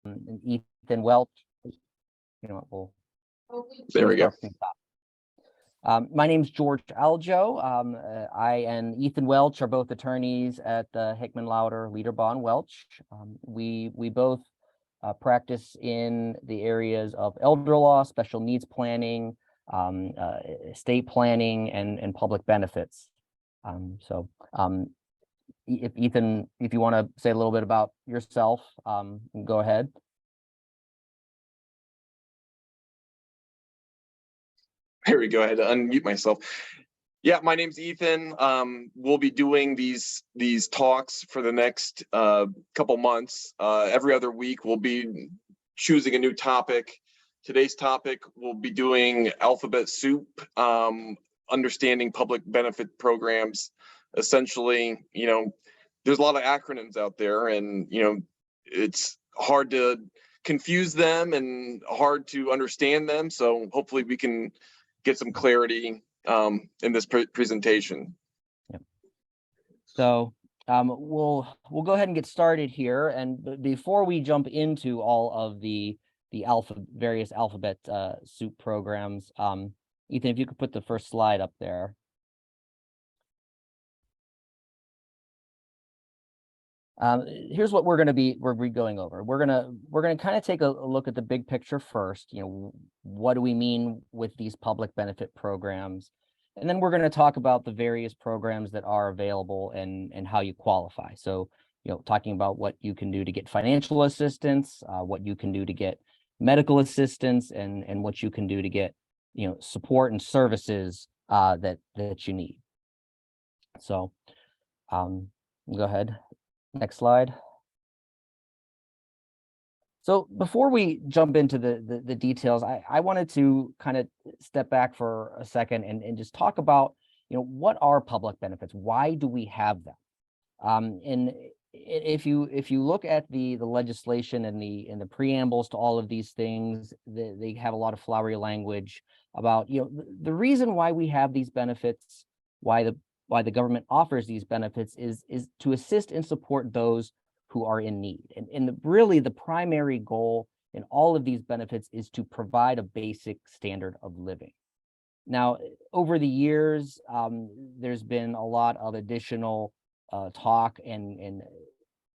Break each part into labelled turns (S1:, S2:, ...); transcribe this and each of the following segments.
S1: and Ethan Welch. You know what,
S2: there we go.
S1: My name is George Aljo. I and Ethan Welch are both attorneys at Hickman, Lauder, Liederbaugh, Welch. We both practice in the areas of elder law, special needs planning, estate planning, and public benefits. If Ethan, if you want to say a little bit about yourself, go ahead.
S2: Here we go. I had to unmute myself. Yeah, my name's Ethan. We'll be doing these talks for the next couple months. Every other week, we'll be choosing a new topic. Today's topic, we'll be doing alphabet soup, understanding public benefit programs. Essentially, you know, there's a lot of acronyms out there, and you know, it's hard to confuse them and hard to understand them. So hopefully, we can get some clarity in this presentation.
S1: Yep. So we'll go ahead and get started here. And before we jump into all of the various alphabet soup programs, Ethan, if you could put the first slide up there. Here's what we're going to be going over. We're gonna kind of take a look at the big picture first. You know, what do we mean with these public benefit programs, and then we're going to talk about the various programs that are available and how you qualify. So, you know, talking about what you can do to get financial assistance, what you can do to get medical assistance, and what you can do to get, you know, support and services that you need. So, go ahead. Next slide. So before we jump into the details, I wanted to kind of step back for a second and just talk about, you know, what are public benefits? Why do we have them? And if you look at the legislation and the preambles to all of these things, they have a lot of flowery language about, you know, the reason why we have these benefits, why the government offers these benefits is to assist and support those who are in need. And really the primary goal in all of these benefits is to provide a basic standard of living. Now, over the years, there's been a lot of additional talk and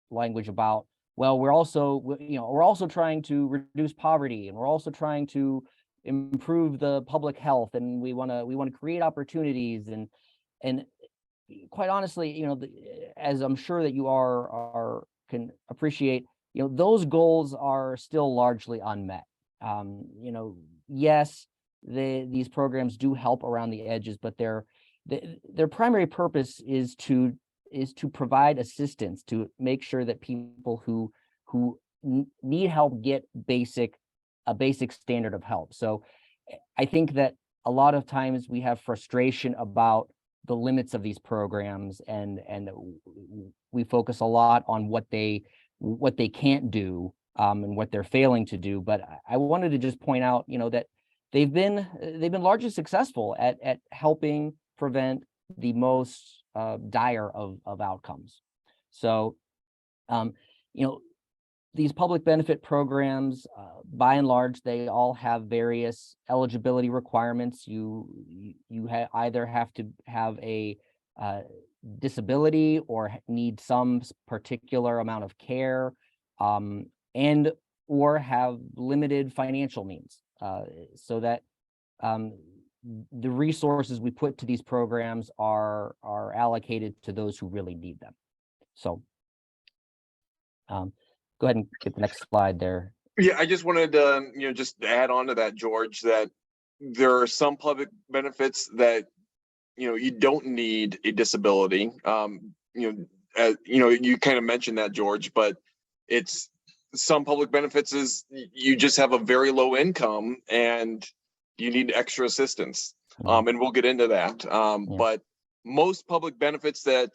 S1: language about, well, we're also trying to reduce poverty, and we're also trying to improve the public health, and we want to create opportunities, and quite honestly, you know, as I'm sure that you can appreciate, you know, those goals are still largely unmet. You know, yes, these programs do help around the edges, but their primary purpose is to provide assistance, to make sure that people who need help get a basic standard of help. So I think that a lot of times we have frustration about the limits of these programs, and we focus a lot on what they can't do and what they're failing to do. But I wanted to just point out, you know, that they've been largely successful at helping prevent the most dire of outcomes. So, you know, these public benefit programs, by and large, they all have various eligibility requirements. You either have to have a disability or need some particular amount of care, and or have limited financial means, so that the resources we put to these programs are allocated to those who really need them. So, go ahead and get the next slide there.
S2: Yeah, I just wanted to, you know, just add on to that, George, that there are some public benefits that, you know, you don't need a disability. You know, you kind of mentioned that, George, but it's some public benefits is you just have a very low income and you need extra assistance. And we'll get into that. But most public benefits that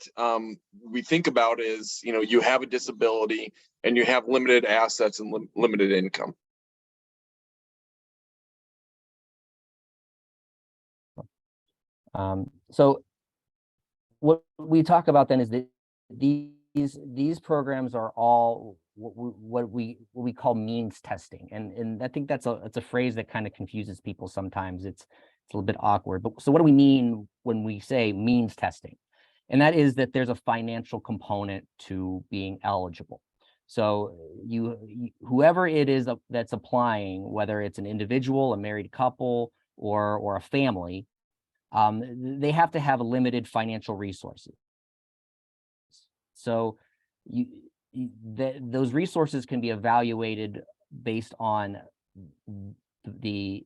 S2: we think about is, you know, you have a disability and you have limited assets and limited income.
S1: So what we talk about then is that these programs are all what we call means testing, and I think that's a phrase that kind of confuses people sometimes. It's a little bit awkward. But so what do we mean when we say means testing? And that is that there's a financial component to being eligible. So whoever it is that's applying, whether it's an individual, a married couple, or a family, they have to have limited financial resources. So those resources can be evaluated based on the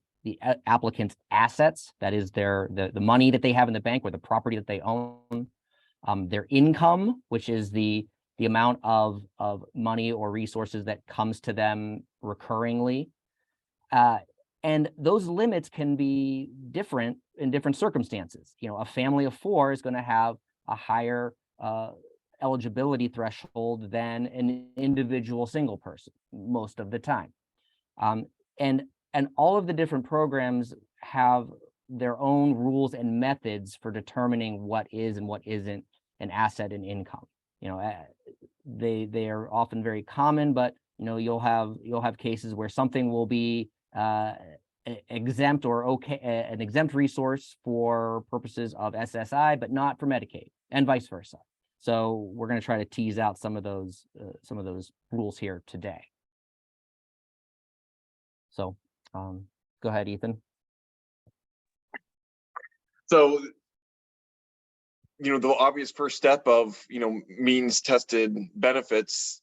S1: applicant's assets, that is the money that they have in the bank or the property that they own, their income, which is the amount of money or resources that comes to them recurringly. And those limits can be different in different circumstances. You know, a family of 4 is going to have a higher eligibility threshold than an individual single person most of the time. And all of the different programs have their own rules and methods for determining what is and what isn't an asset and income. You know, they are often very common, but you know, you'll have cases where something will be exempt or okay, an exempt resource for purposes of SSI, but not for Medicaid, and vice versa. So we're going to try to tease out some of those rules here today. So go ahead, Ethan.
S2: So, you know, the obvious first step of, you know, means tested benefits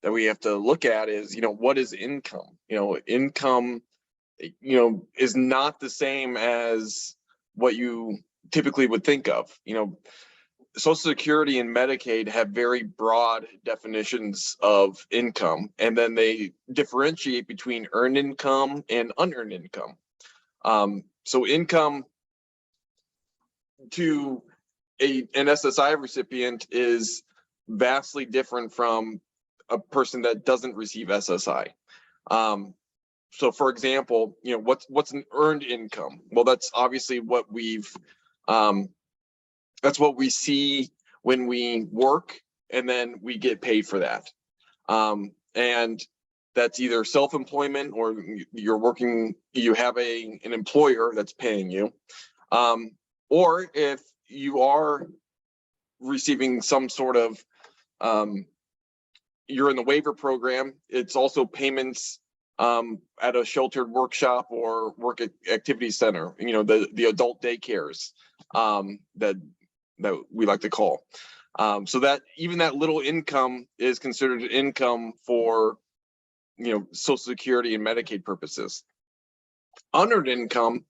S2: that we have to look at is, you know, what is income? You know, income, you know, is not the same as what you typically would think of. You know, Social Security and Medicaid have very broad definitions of income, and then they differentiate between earned income and unearned income. So income to an SSI recipient is vastly different from a person that doesn't receive SSI. So for example, you know, what's an earned income? Well, that's obviously what that's what we see when we work, and then we get paid for that. And that's either self-employment or you're working, you have an employer that's paying you. Or if you are receiving some sort of, you're in the waiver program, it's also payments at a sheltered workshop or work activity center, you know, the adult daycares that we like to call. So that even that little income is considered income for, you know, Social Security and Medicaid purposes. Unearned income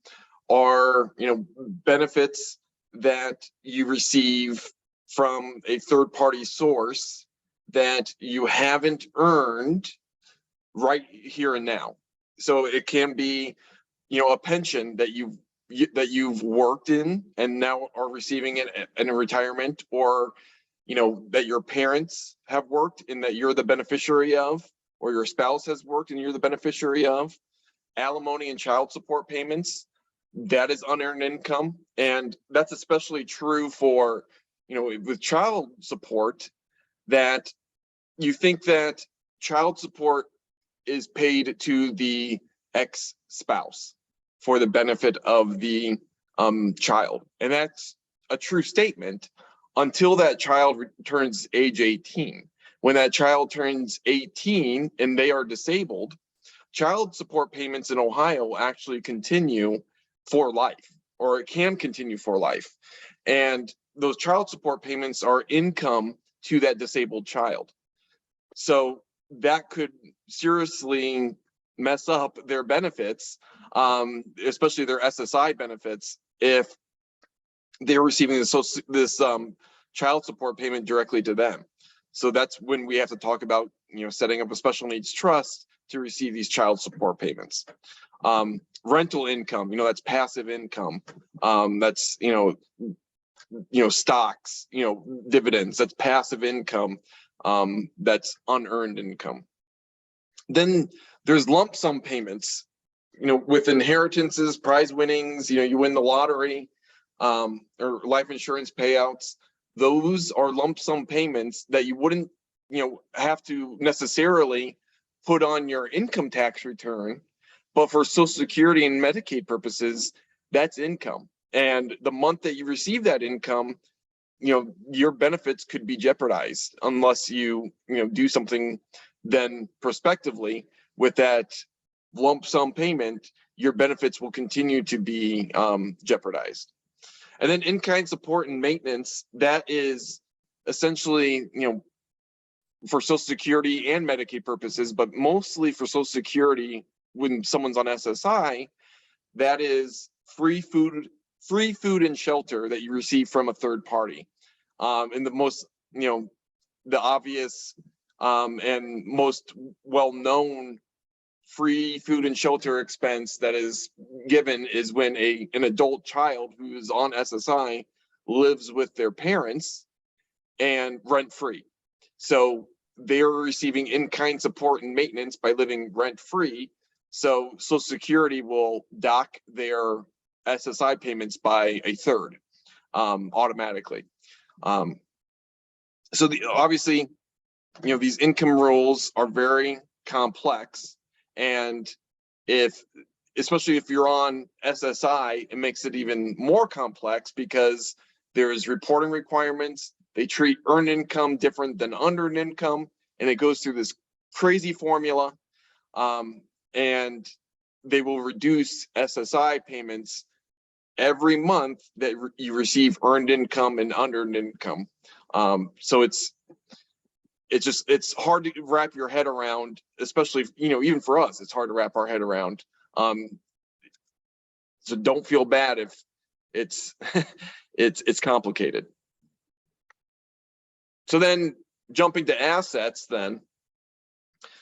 S2: are, you know, benefits that you receive from a third-party source that you haven't earned right here and now. So it can be, you know, a pension that you've worked in and now are receiving it in a retirement, or, you know, that your parents have worked and that you're the beneficiary of, or your spouse has worked and you're the beneficiary of. Alimony and child support payments, that is unearned income. And that's especially true for, you know, with child support, that you think that child support is paid to the ex-spouse for the benefit of the child. And that's a true statement until that child turns age 18. When that child turns 18 and they are disabled, child support payments in Ohio actually continue for life, or it can continue for life. And those child support payments are income to that disabled child. So that could seriously mess up their benefits, especially their SSI benefits, if they're receiving this child support payment directly to them. So that's when we have to talk about, you know, setting up a special needs trust to receive these child support payments. Rental income, you know, that's passive income. That's, you know, stocks, you know, dividends, that's passive income. That's unearned income. Then there's lump sum payments, you know, with inheritances, prize winnings, you know, you win the lottery, or life insurance payouts. Those are lump sum payments that you wouldn't have to necessarily put on your income tax return, but for Social Security and Medicaid purposes, that's income. And the month that you receive that income, your benefits could be jeopardized unless you do something then prospectively with that lump sum payment. Your benefits will continue to be jeopardized. And then in-kind support and maintenance, that is essentially for Social Security and Medicaid purposes, but mostly for Social Security when someone's on SSI, that is free food and shelter that you receive from a third party. And the most, the obvious and most well-known free food and shelter expense that is given is when an adult child who is on SSI lives with their parents and rent-free. So they're receiving in-kind support and maintenance by living rent-free. So Social Security will dock their SSI payments by a third automatically. So obviously, these income rules are very complex, and especially if you're on SSI, it makes it even more complex because there's reporting requirements. They treat earned income different than unearned income, and it goes through this crazy formula. And they will reduce SSI payments every month that you receive earned income and unearned income. So it's hard to wrap your head around, especially, even for us, it's hard to wrap our head around. So don't feel bad if it's it's complicated. So then jumping to assets then.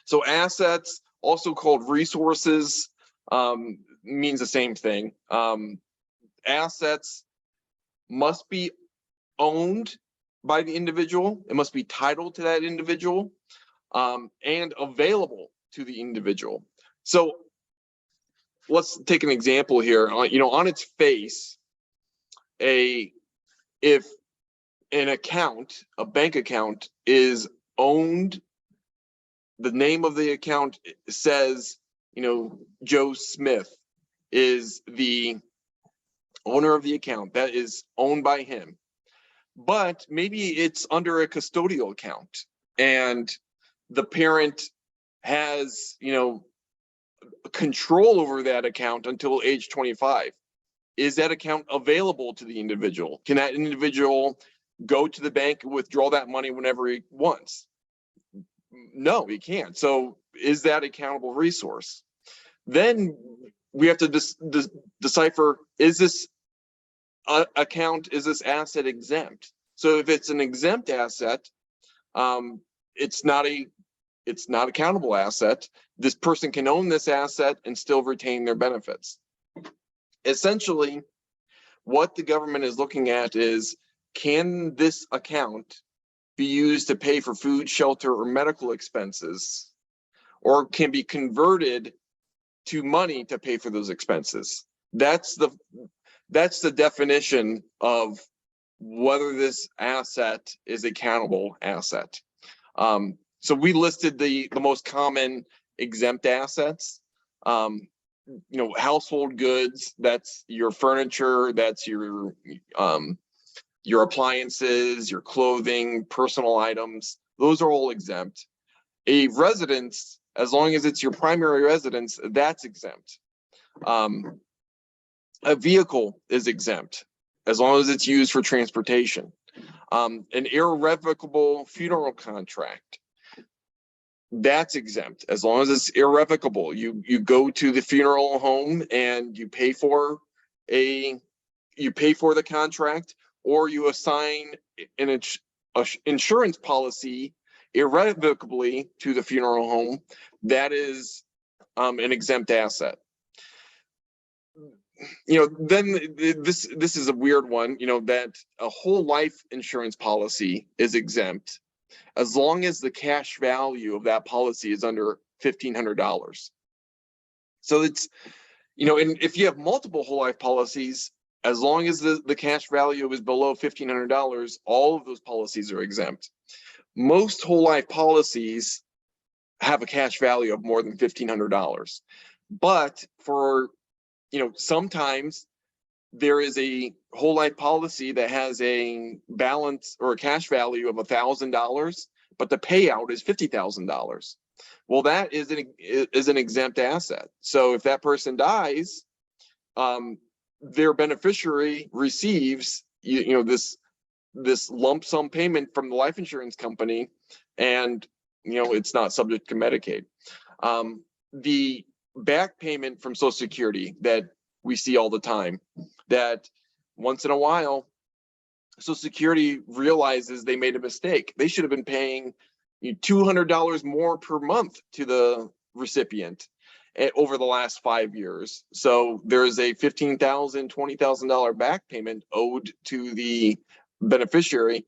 S2: So assets, also called resources, means the same thing. Assets must be owned by the individual. It must be titled to that individual and available to the individual. So let's take an example here. On its face, if an account, a bank account, is owned, the name of the account says, Joe Smith is the owner of the account, that is owned by him. But maybe it's under a custodial account and the parent has, control over that account until age 25. Is that account available to the individual? Can that individual go to the bank and withdraw that money whenever he wants? No, he can't. So is that a countable resource? Then we have to decipher, is this account, is this asset exempt? So if it's an exempt asset, it's not a countable asset. This person can own this asset and still retain their benefits. Essentially, what the government is looking at is, can this account be used to pay for food, shelter, or medical expenses, or can be converted to money to pay for those expenses? That's the definition of whether this asset is a countable asset. So we listed the most common exempt assets. Household goods, that's your furniture, that's your appliances, your clothing, personal items, those are all exempt. A residence, as long as it's your primary residence, that's exempt. A vehicle is exempt as long as it's used for transportation. An irrevocable funeral contract, that's exempt as long as it's irrevocable. You go to the funeral home and you pay for the contract, or you assign an insurance policy irrevocably to the funeral home. That is an exempt asset. Then this is a weird one, that a whole life insurance policy is exempt as long as the cash value of that policy is under $1,500. So it's, and if you have multiple whole life policies, as long as the cash value is below $1,500, all of those policies are exempt. most whole life policies have a cash value of more than $1,500. But for, sometimes there is a whole life policy that has a balance or a cash value of $1,000, but the payout is $50,000. Well, that is an exempt asset. So if that person dies, their beneficiary receives, this lump sum payment from the life insurance company, and it's not subject to Medicaid. The back payment from Social Security that we see all the time, that once in a while Social Security realizes they made a mistake. They should have been paying $200 more per month to the recipient over the last 5 years. So there's a $15,000, $20,000 back payment owed to the beneficiary.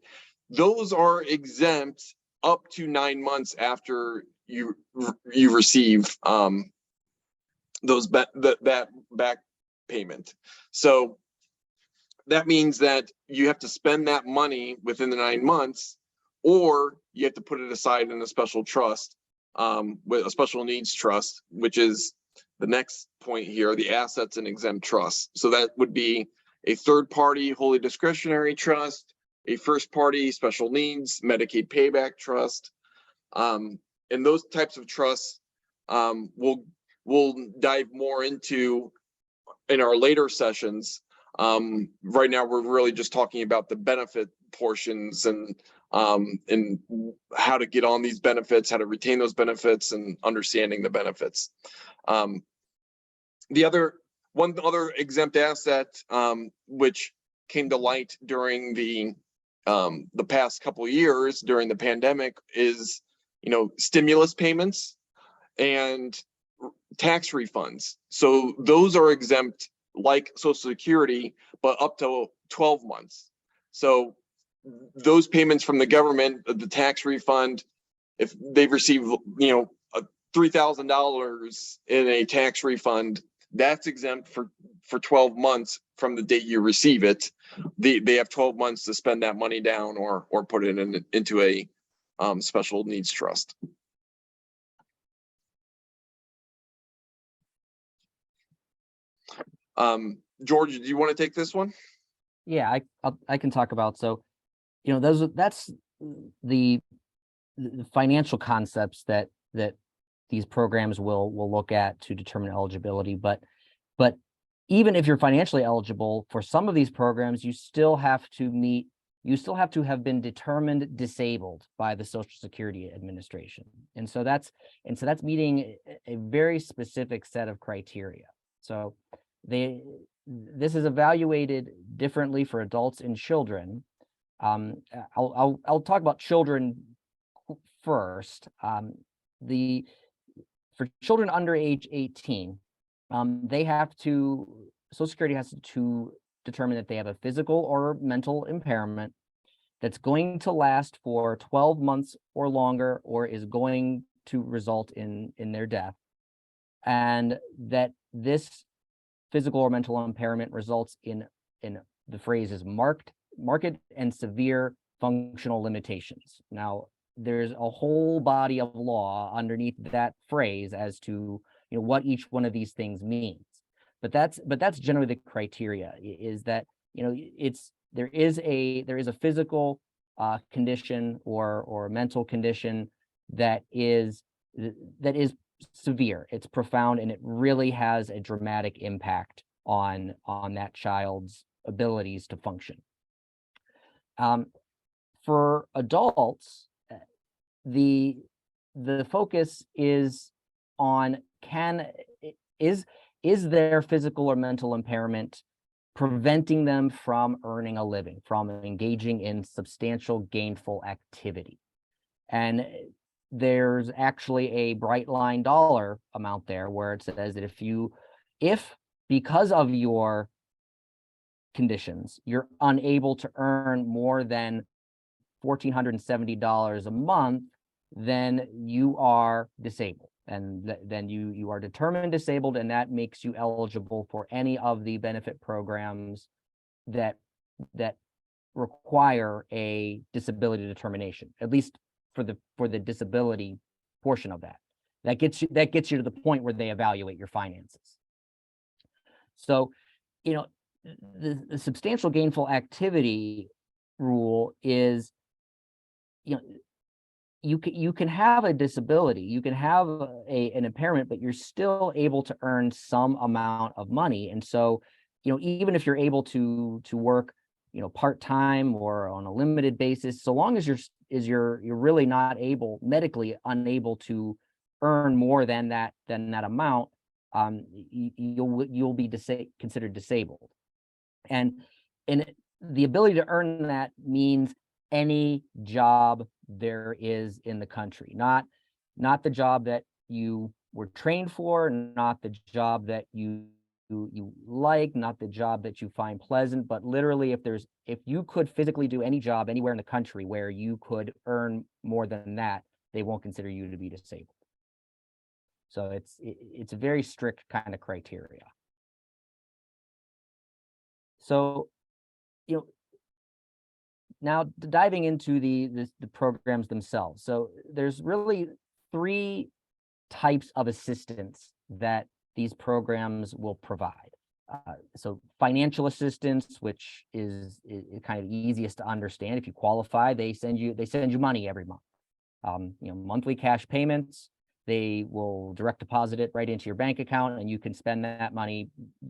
S2: Those are exempt up to 9 months after you receive that back payment. So that means that you have to spend that money within the 9 months, or you have to put it aside in a special trust, with a special needs trust, which is the next point here, the assets and exempt trusts. So that would be a third party wholly discretionary trust, a first party special needs Medicaid payback trust. And those types of trusts we'll dive more into in our later sessions. Right now, we're really just talking about the benefit portions and how to get on these benefits, how to retain those benefits, and understanding the benefits. One other exempt asset, which came to light during the past couple of years during the pandemic, is stimulus payments and tax refunds. So those are exempt like Social Security, but up to 12 months. So those payments from the government, the tax refund, if they've received, $3,000 in a tax refund, that's exempt for 12 months from the date you receive it. They have 12 months to spend that money down or put it into a special needs trust. George, do you want to take this one?
S1: Yeah, I can talk about. So, that's the financial concepts that these programs will look at to determine eligibility. But even if you're financially eligible for some of these programs, you still have to have been determined disabled by the Social Security Administration. And so that's meeting a very specific set of criteria. So this is evaluated differently for adults and children. I'll talk about children first. For children under age 18, Social Security has to determine that they have a physical or mental impairment that's going to last for 12 months or longer, or is going to result in their death, and that this physical or mental impairment results in the phrase is marked and severe functional limitations. Now, there's a whole body of law underneath that phrase as to what each one of these things means. But that's generally the criteria, is that there is a physical condition or mental condition that is severe, it's profound, and it really has a dramatic impact on that child's abilities to function. For adults, the focus is on is their physical or mental impairment preventing them from earning a living, from engaging in substantial gainful activity. And there's actually a bright line dollar amount there where it says that if because of your conditions, you're unable to earn more than $1,470 a month, then you are disabled. And then you are determined disabled, and that makes you eligible for any of the benefit programs that require a disability determination, at least for the disability portion of that. That gets you to the point where they evaluate your finances. So, you know, the substantial gainful activity rule is, you know, you can have a disability, you can have an impairment, but you're still able to earn some amount of money. And so, you know, even if you're able to work, you know, part-time or on a limited basis, so long as you're really not medically unable to earn more than that amount, you'll be considered disabled. And the ability to earn that means any job there is in the country, not the job that you were trained for, not the job that you like, not the job that you find pleasant, but literally if you could physically do any job anywhere in the country where you could earn more than that, they won't consider you to be disabled. So it's a very strict kind of criteria. So, you know, now diving into the programs themselves. So there's really 3 types of assistance that these programs will provide. So financial assistance, which is kind of easiest to understand. If you qualify, they send you money every month. You know, monthly cash payments. They will direct deposit it right into your bank account, and you can spend that money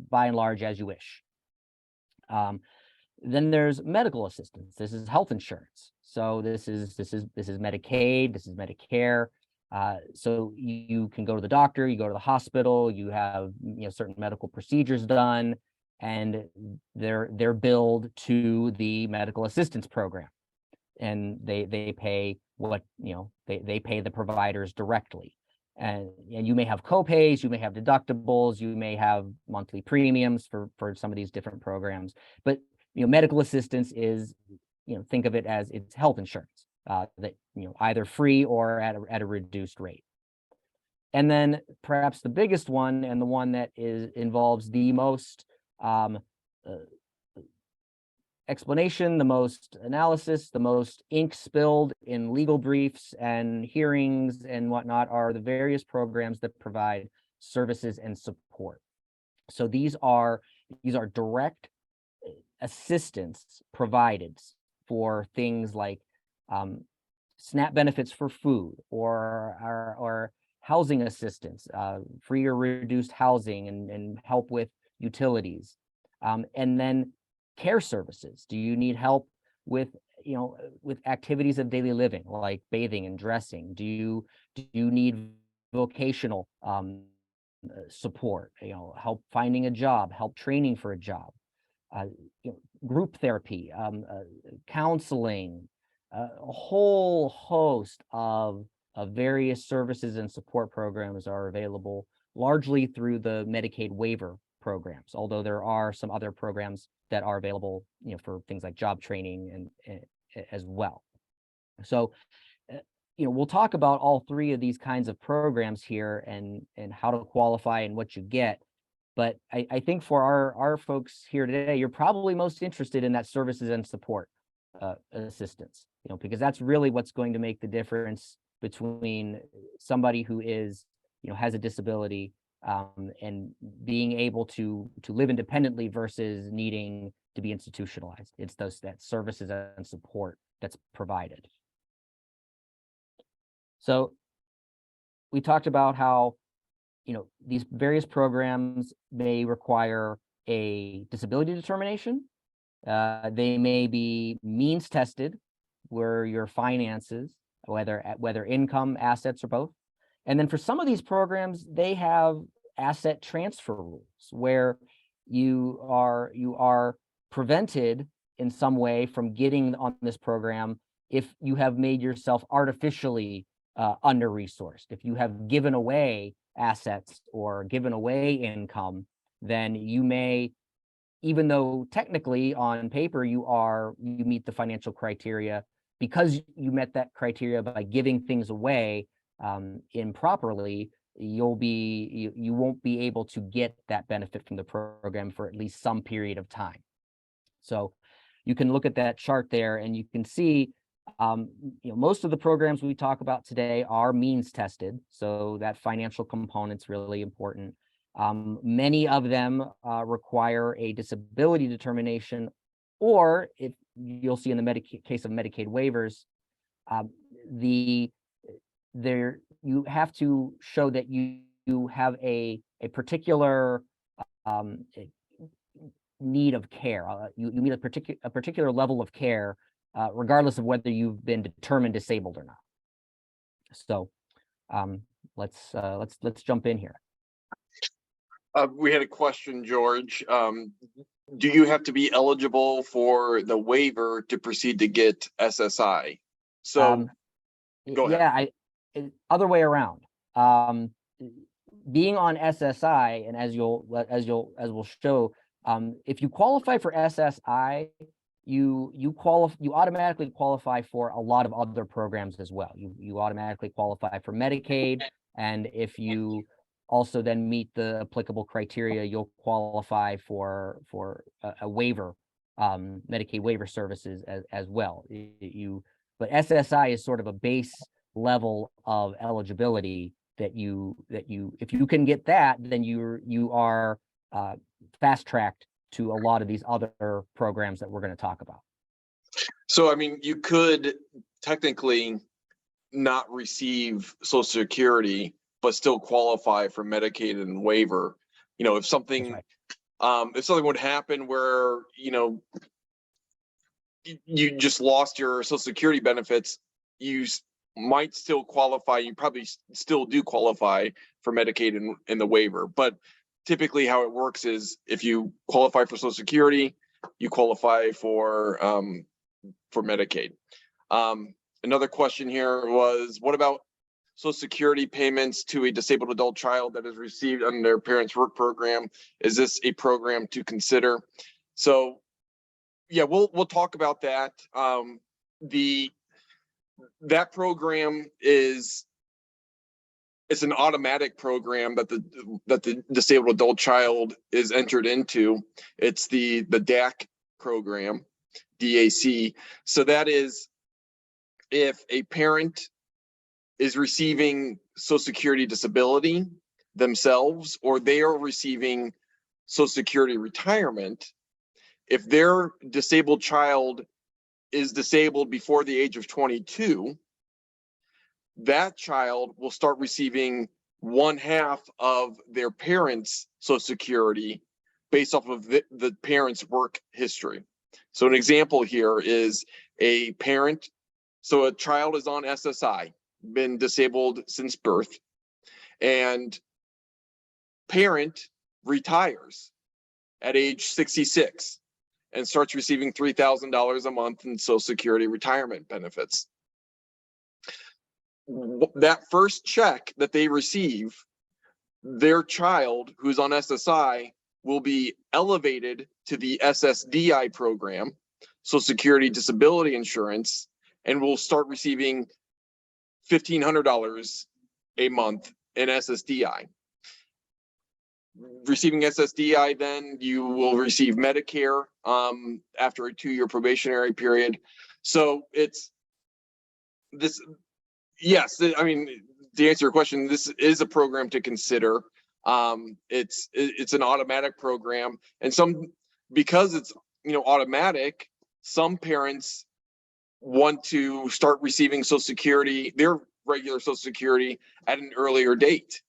S1: by and large as you wish. Then there's medical assistance. This is health insurance. So this is Medicaid, this is Medicare. So you can go to the doctor, you go to the hospital, you have, you know, certain medical procedures done, and they're billed to the medical assistance program, and they pay what, you know, they pay the providers directly. And you may have co-pays, you may have deductibles, you may have monthly premiums for some of these different programs, but you know, medical assistance is, you know, think of it as it's health insurance, that, you know, either free or at a reduced rate. And then perhaps the biggest one, and the one that involves the most explanation, the most analysis, the most ink spilled in legal briefs and hearings and whatnot, are the various programs that provide services and support. So these are direct assistance provided for things like SNAP benefits for food, or housing assistance, free or reduced housing, and help with utilities, and then care services. Do you need help with, you know, with activities of daily living like bathing and dressing? Do you need vocational support, you know, help finding a job, help training for a job? You know, group therapy, counseling, a whole host of various services and support programs are available largely through the Medicaid waiver programs, although there are some other programs that are available, you know, for things like job training and as well. So, you know, we'll talk about all 3 of these kinds of programs here and how to qualify and what you get. But I think for our folks here today, you're probably most interested in that services and support assistance, you know, because that's really what's going to make the difference between somebody who is, you know, has a disability and being able to live independently versus needing to be institutionalized. It's that services and support that's provided. So we talked about how, you know, these various programs may require a disability determination. They may be means tested, where your finances, whether income, assets, or both. And then for some of these programs, they have asset transfer rules where you are prevented in some way from getting on this program if you have made yourself artificially under-resourced. If you have given away assets or given away income, then you may, even though technically on paper you meet the financial criteria, because you met that criteria by giving things away improperly, you won't be able to get that benefit from the program for at least some period of time. So you can look at that chart there and you can see Most of the programs we talk about today are means tested, so that financial component's really important. Many of them require a disability determination, or if you'll see in the case of Medicaid waivers, you have to show that you have a particular need of care. You need a particular level of care, regardless of whether you've been determined disabled or not. So let's jump in here.
S2: We had a question, George. Do you have to be eligible for the waiver to proceed to get SSI? So go ahead.
S1: Other way around. Being on SSI, and as we'll show, if you qualify for SSI, you automatically qualify for a lot of other programs as well. You automatically qualify for Medicaid, and if you also then meet the applicable criteria, you'll qualify for a waiver, Medicaid waiver services as well. But SSI is sort of a base level of eligibility that if you can get that, then you are fast tracked to a lot of these other programs that we're going to talk about.
S2: So, I mean, you could technically not receive Social Security, but still qualify for Medicaid and waiver. If something, if something would happen where, you just lost your Social Security benefits, you might still qualify. You probably still do qualify for Medicaid and the waiver, but typically how it works is if you qualify for Social Security, you qualify for Medicaid. Another question here was, what about Social Security payments to a disabled adult child that is received under their parents' work program? Is this a program to consider? So yeah, we'll talk about that. That program it's an automatic program that the disabled adult child is entered into. It's the DAC program, DAC. So that is if a parent is receiving Social Security disability themselves, or they are receiving Social Security retirement, if their disabled child is disabled before the age of 22, that child will start receiving 1/2 of their parents' Social Security based off of the parent's work history. So an example here is a parent, so a child is on SSI, been disabled since birth, and parent retires at age 66 and starts receiving $3,000 a month in Social Security retirement benefits. That first check that they receive, their child who's on SSI will be elevated to the SSDI program, Social Security Disability Insurance, and will start receiving $1,500 a month in SSDI. Receiving SSDI, then you will receive Medicare after a 2-year probationary period. So it's this. Yes, I mean, to answer your question, this is a program to consider. It's an automatic program, and because it's automatic, some parents want to start receiving Social Security, their regular Social Security, at an earlier date.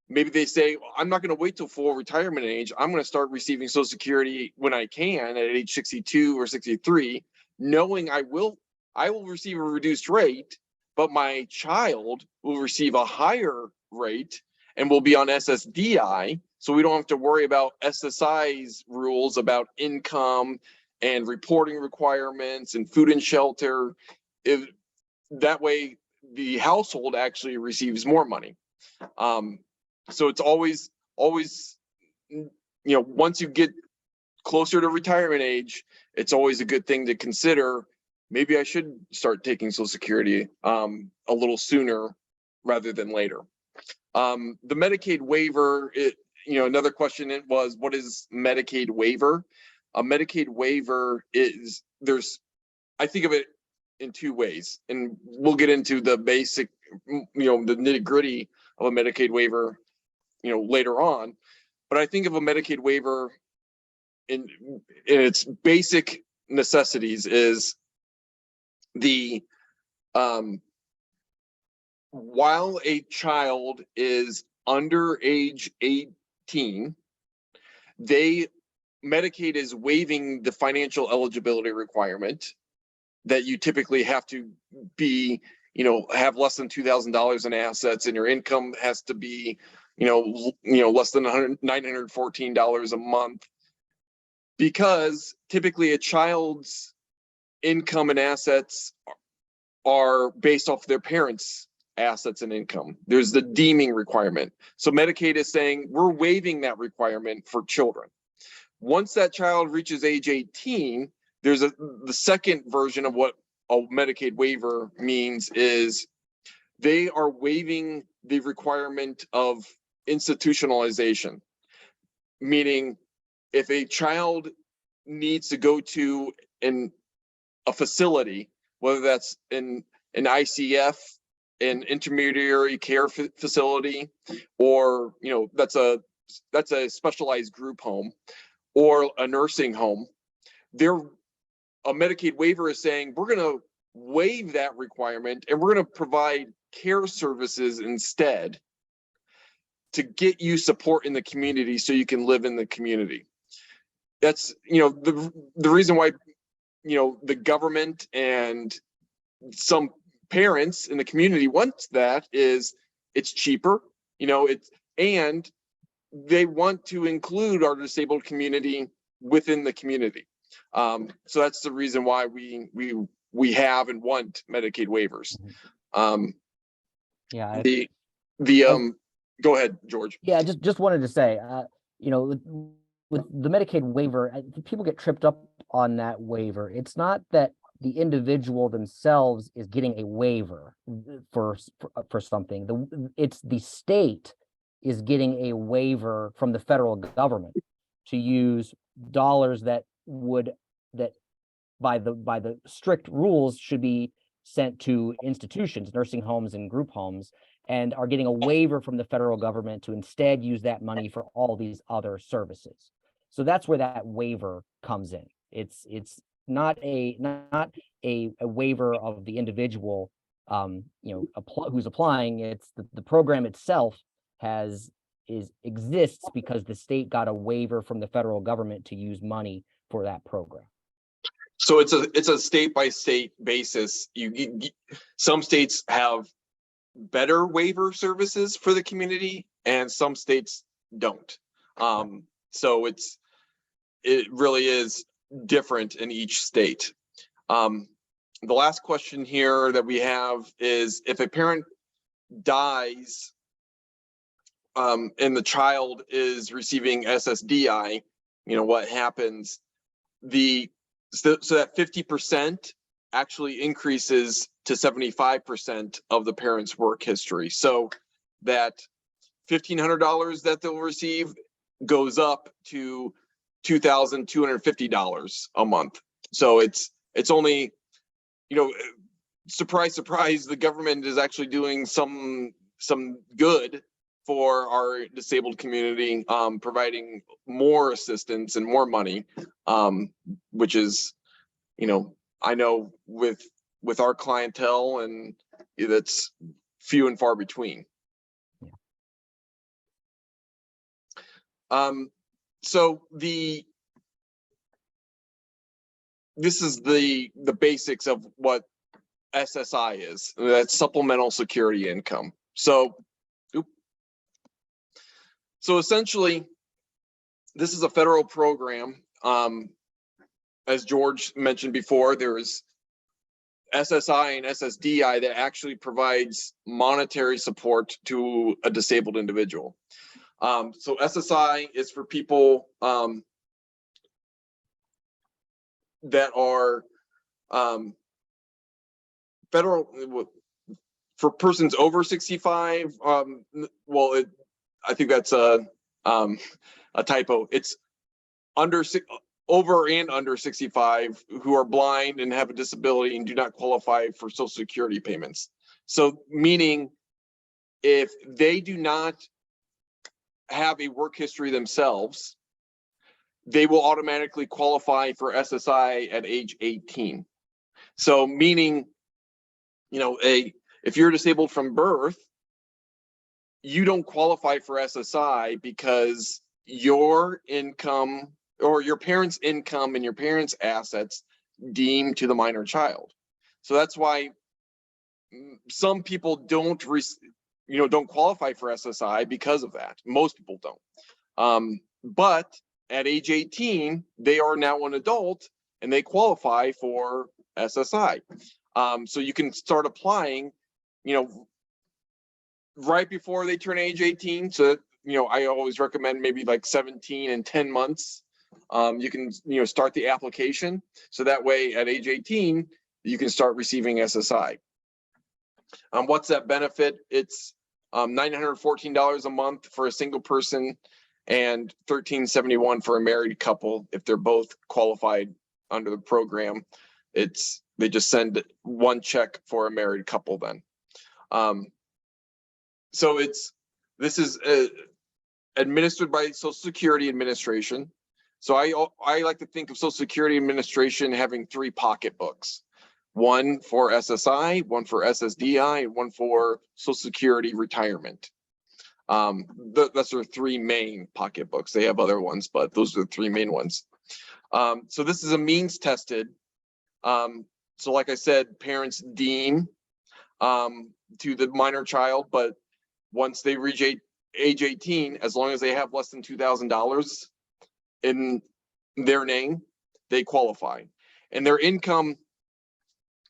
S2: Maybe they say, I'm not going to wait till full retirement age. I'm going to start receiving Social Security when I can at age 62 or 63, knowing I will receive a reduced rate, but my child will receive a higher rate and will be on SSDI. So we don't have to worry about SSI's rules about income and reporting requirements and food and shelter. That way the household actually receives more money. So it's always, once you get closer to retirement age, it's always a good thing to consider. Maybe I should start taking Social Security a little sooner rather than later. The Medicaid waiver, another question was, what is Medicaid waiver? A Medicaid waiver is, I think of it in two ways, and we'll get into the basic, the nitty gritty of a Medicaid waiver, later on. But I think of a Medicaid waiver in its basic necessities is the while a child is under age 18, Medicaid is waiving the financial eligibility requirement that you typically have to be, have less than $2,000 in assets, and your income has to be, less than $914 a month, because typically a child's income and assets are based off their parents' assets and income. There's the deeming requirement. So Medicaid is saying we're waiving that requirement for children. Once that child reaches age 18, there's the second version of what a Medicaid waiver means is they are waiving the requirement of institutionalization, meaning if a child needs to go to a facility, whether that's an ICF, an intermediary care facility, or that's a specialized group home or a nursing home, a Medicaid waiver is saying we're going to waive that requirement and we're going to provide care services instead to get you support in the community so you can live in the community. That's the reason why the government and some parents in the community want that is it's cheaper, and they want to include our disabled community within the community. So that's the reason why we have and want Medicaid waivers.
S1: Yeah.
S2: Go ahead, George.
S1: Yeah, just wanted to say, with the Medicaid waiver, people get tripped up on that waiver. It's not that the individual themselves is getting a waiver for something. It's the state is getting a waiver from the federal government to use dollars that by the strict rules should be sent to institutions, nursing homes and group homes, and are getting a waiver from the federal government to instead use that money for all these other services. So that's where that waiver comes in. It's not a waiver of the individual, who's applying. It's the program itself exists because the state got a waiver from the federal government to use money for that program.
S2: So it's a state by state basis. Some states have better waiver services for the community, and some states don't. So it really is different in each state. The last question here that we have is, if a parent dies and the child is receiving SSDI, what happens? So that 50% actually increases to 75% of the parent's work history. So that $1,500 that they'll receive goes up to $2,250 a month. So it's only, surprise, surprise, the government is actually doing some good for our disabled community, providing more assistance and more money, which is, I know with our clientele, and that's few and far between. So this is the basics of what SSI is. That's Supplemental Security Income. So essentially, this is a federal program. As George mentioned before, there's SSI and SSDI that actually provides monetary support to a disabled individual. So SSI is for people that are federal, for persons over 65. I think that's a typo. It's under over and under 65 who are blind and have a disability and do not qualify for Social Security payments. So meaning if they do not have a work history themselves, they will automatically qualify for SSI at age 18. So meaning, you know, if you're disabled from birth, you don't qualify for SSI because your income or your parents' income and your parents' assets deemed to the minor child. So that's why some people don't qualify for SSI because of that. Most people don't. But at age 18, they are now an adult and they qualify for SSI. So you can start applying, right before they turn age 18. So, I always recommend maybe like 17 and 10 months. You can, start the application. So that way at age 18, you can start receiving SSI. What's that benefit? It's $914 a month for a single person and $1,371 for a married couple if they're both qualified under the program. They just send one check for a married couple then. So this is administered by Social Security Administration. So I like to think of Social Security Administration having 3 pocketbooks. One for SSI, one for SSDI, and one for Social Security retirement. That's their 3 main pocketbooks. They have other ones, but those are the 3 main ones. So this is a means tested. So like I said, parents deem to the minor child, but once they reach age 18, as long as they have less than $2,000 in their name, they qualify. And their income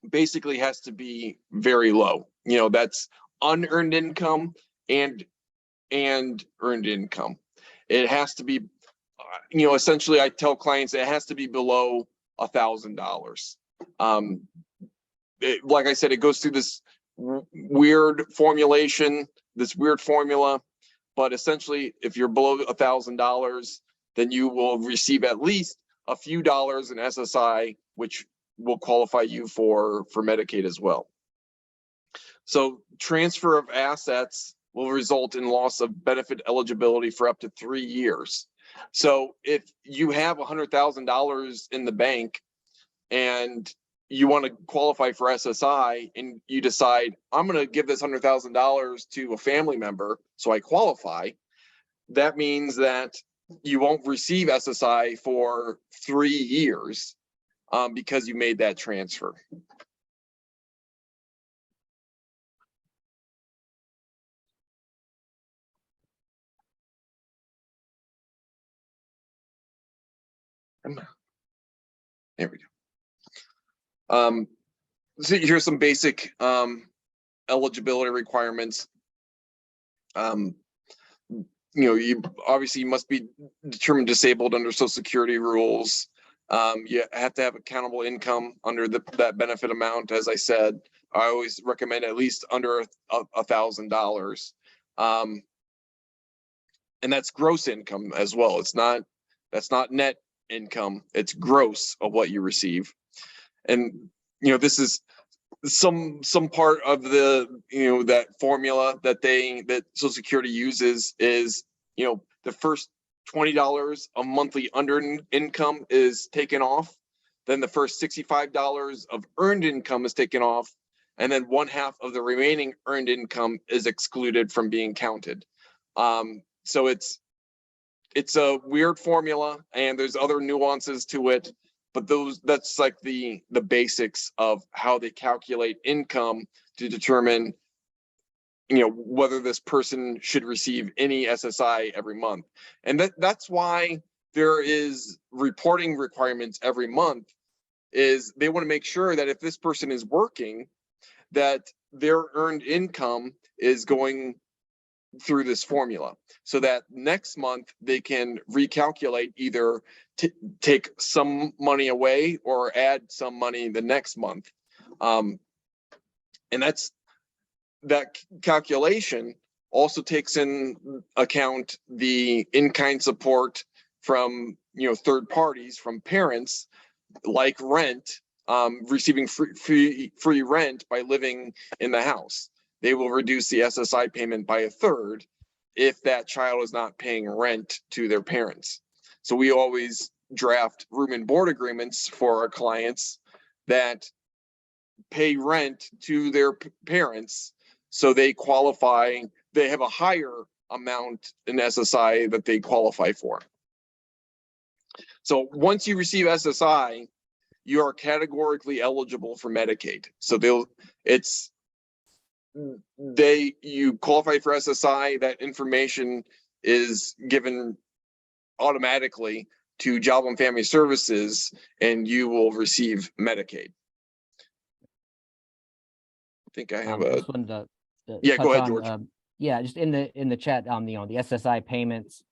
S2: basically has to be very low. That's unearned income and earned income. It has to be, essentially I tell clients it has to be below $1,000. Like I said, it goes through this weird formulation, this weird formula, but essentially if you're below $1,000, then you will receive at least a few dollars in SSI, which will qualify you for Medicaid as well. So transfer of assets will result in loss of benefit eligibility for up to 3 years. So if you have $100,000 in the bank and you want to qualify for SSI and you decide, I'm going to give this $100,000 to a family member so I qualify, that means that you won't receive SSI for 3 years because you made that transfer. There we go. So here's some basic eligibility requirements. You obviously must be determined disabled under Social Security rules. You have to have accountable income under that benefit amount. As I said, I always recommend at least under $1,000. And that's gross income as well. That's not net income. It's gross of what you receive. And this is some part of the that formula that Social Security uses is the first $20 a monthly under income is taken off, then the first $65 of earned income is taken off, and then 1/2 of the remaining earned income is excluded from being counted. So it's a weird formula and there's other nuances to it, but that's like the basics of how they calculate income to determine whether this person should receive any SSI every month. And that's why there is reporting requirements every month, is they want to make sure that if this person is working, that their earned income is going through this formula, so that next month they can recalculate, either take some money away or add some money the next month. And that calculation also takes in account the in-kind support from, third parties, from parents, like rent, receiving free rent by living in the house. They will reduce the SSI payment by 1/3 if that child is not paying rent to their parents. So we always draft room and board agreements for our clients that pay rent to their parents, so they qualify, they have a higher amount in SSI that they qualify for. So once you receive SSI, you are categorically eligible for Medicaid. So you qualify for SSI, that information is given automatically to Job and Family Services, and you will receive Medicaid. I think I have
S1: Just wanted to
S2: yeah,
S1: touch
S2: go ahead,
S1: on,
S2: George.
S1: yeah, just in the chat, the SSI payments,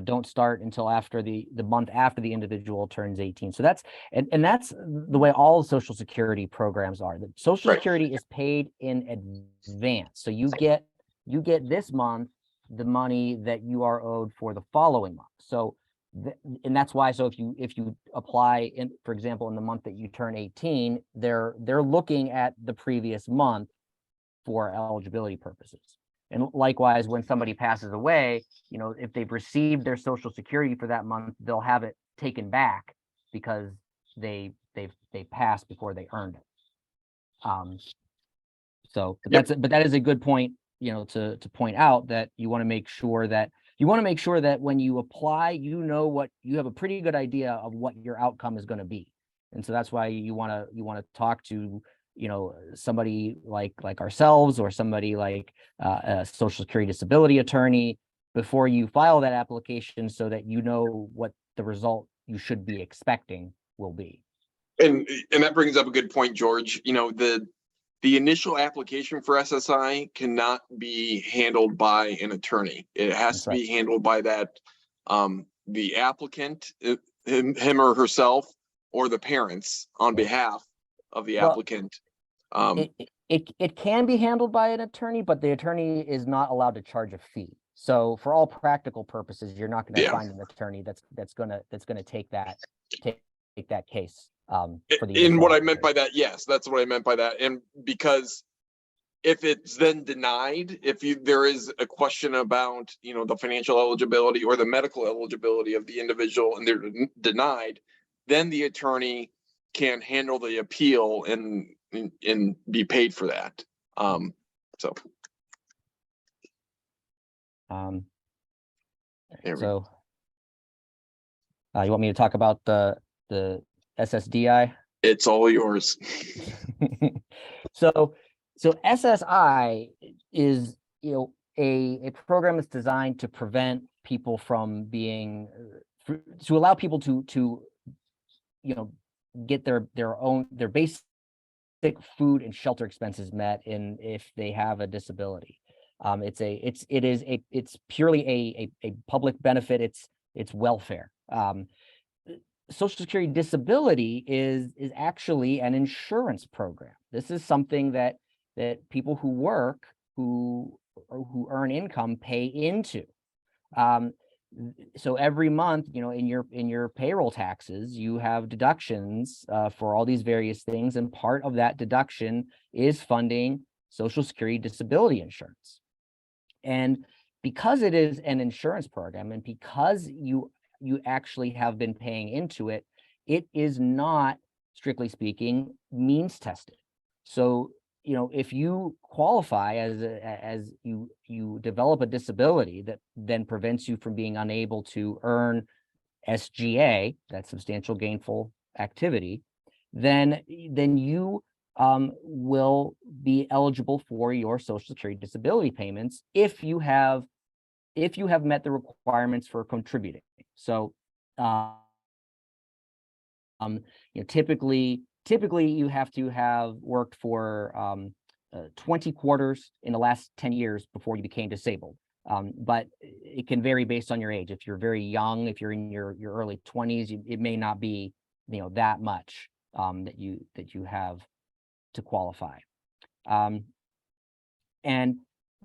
S1: don't start until after the month after the individual turns 18. So that's that's the way all Social Security programs are. The Social Security is paid in advance. So you get this month the money that you are owed for the following month. So and that's why, so if you apply in, for example, in the month that you turn 18, they're looking at the previous month for eligibility purposes. And likewise, when somebody passes away, if they've received their Social Security for that month, they'll have it taken back because they passed before they earned it. So but that is a good point, to point out that you want to make sure that when you apply, what you have a pretty good idea of what your outcome is going to be. And so that's why you want to talk to somebody like ourselves, or somebody like a Social Security disability attorney before you file that application, so that you know what the result you should be expecting will be.
S2: And that brings up a good point, George. The initial application for SSI cannot be handled by an attorney. It has to be handled by the applicant, him or herself, or the parents on behalf of the applicant.
S1: It can be handled by an attorney, but the attorney is not allowed to charge a fee. So for all practical purposes, you're not going to find an attorney that's going to take that case.
S2: In what I meant by that, yes, that's what I meant by that. And because if it's then denied, there is a question about the financial eligibility or the medical eligibility of the individual, and they're denied, then the attorney can handle the appeal and be paid for that. You
S1: want me to talk about the SSDI?
S2: It's all yours.
S1: So SSI is a program that's designed to prevent people from to allow people to get their basic food and shelter expenses met if they have a disability. It's purely a public benefit. It's welfare. Social Security disability is actually an insurance program. This is something that people who work, who earn income, pay into. So every month, in your payroll taxes, you have deductions for all these various things, and part of that deduction is funding Social Security disability insurance. And because it is an insurance program, and because you actually have been paying into it, it is not, strictly speaking, means tested. So, if you qualify as you develop a disability that then prevents you from being unable to earn SGA, that's substantial gainful activity, then you will be eligible for your Social Security disability payments if you have met the requirements for contributing. So, typically you have to have worked for 20 quarters in the last 10 years before you became disabled. But it can vary based on your age. If you're very young, if you're in your early 20s, it may not be that much that you have to qualify. And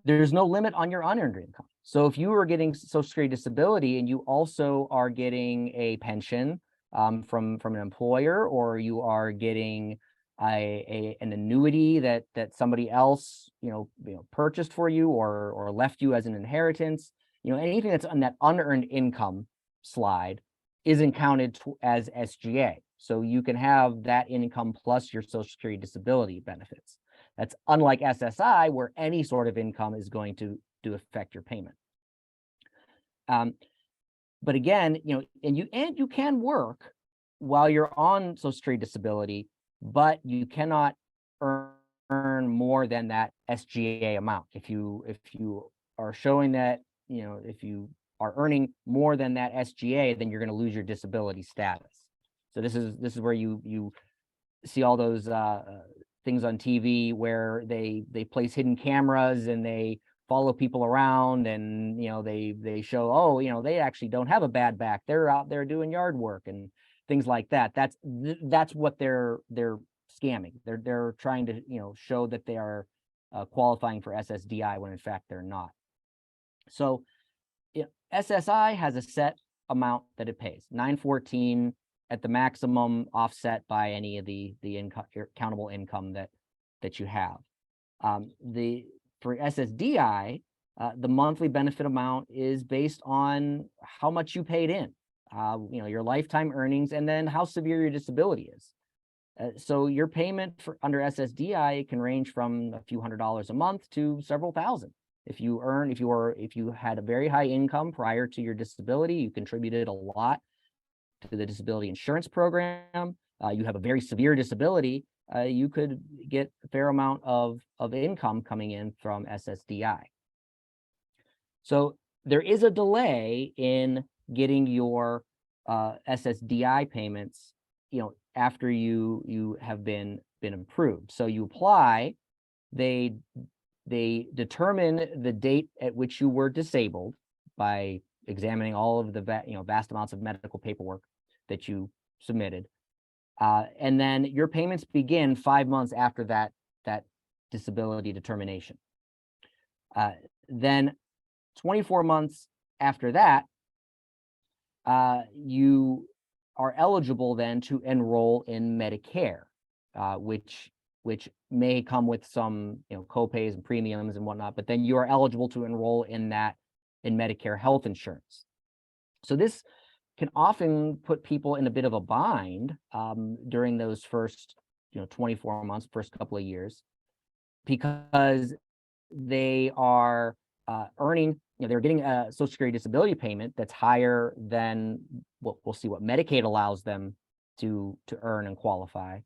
S1: there's no limit on your unearned income. So if you are getting Social Security disability and you also are getting a pension from an employer, or you are getting an annuity that somebody else purchased for you or left you as an inheritance, anything that's on that unearned income slide isn't counted as SGA. So you can have that income plus your Social Security disability benefits. That's unlike SSI, where any sort of income is going to affect your payment. But again, and you can work while you're on Social Security disability, but you cannot earn more than that SGA amount. If you are showing that, if you are earning more than that SGA, then you're going to lose your disability status. So this is where you see all those things on TV where they place hidden cameras and they follow people around, and they show, oh, they actually don't have a bad back, they're out there doing yard work and things like that. That's what they're scamming. They're trying to show that they are qualifying for SSDI when in fact they're not. So SSI has a set amount that it pays, $914 at the maximum, offset by any of the income, countable income that you have. For SSDI, the monthly benefit amount is based on how much you paid in, your lifetime earnings, and then how severe your disability is. So your payment for under SSDI can range from a few $100s a month to several thousand. If you had a very high income prior to your disability, you contributed a lot to the disability insurance program, you have a very severe disability, you could get a fair amount of income coming in from SSDI. So there is a delay in getting your SSDI payments, after you have been approved. So you apply, they determine the date at which you were disabled by examining all of the vast amounts of medical paperwork that you submitted, and then your payments begin 5 months after that disability determination. Then 24 months after that, you are eligible then to enroll in Medicare, which may come with some co-pays and premiums and whatnot, but then you are eligible to enroll in Medicare health insurance. So this can often put people in a bit of a bind during those first 24 months, first couple of years, because they are earning, they're getting a Social Security disability payment that's higher than what we'll see what Medicaid allows them to earn and qualify,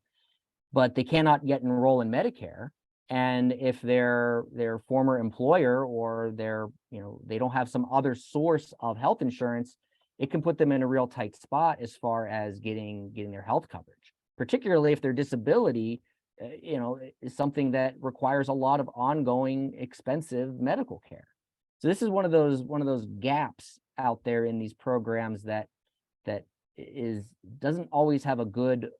S1: but they cannot yet enroll in Medicare. And if their former employer or they don't have some other source of health insurance, it can put them in a real tight spot as far as getting their health coverage, particularly if their disability, is something that requires a lot of ongoing expensive medical care. So this is one of those gaps out there in these programs that doesn't always have a good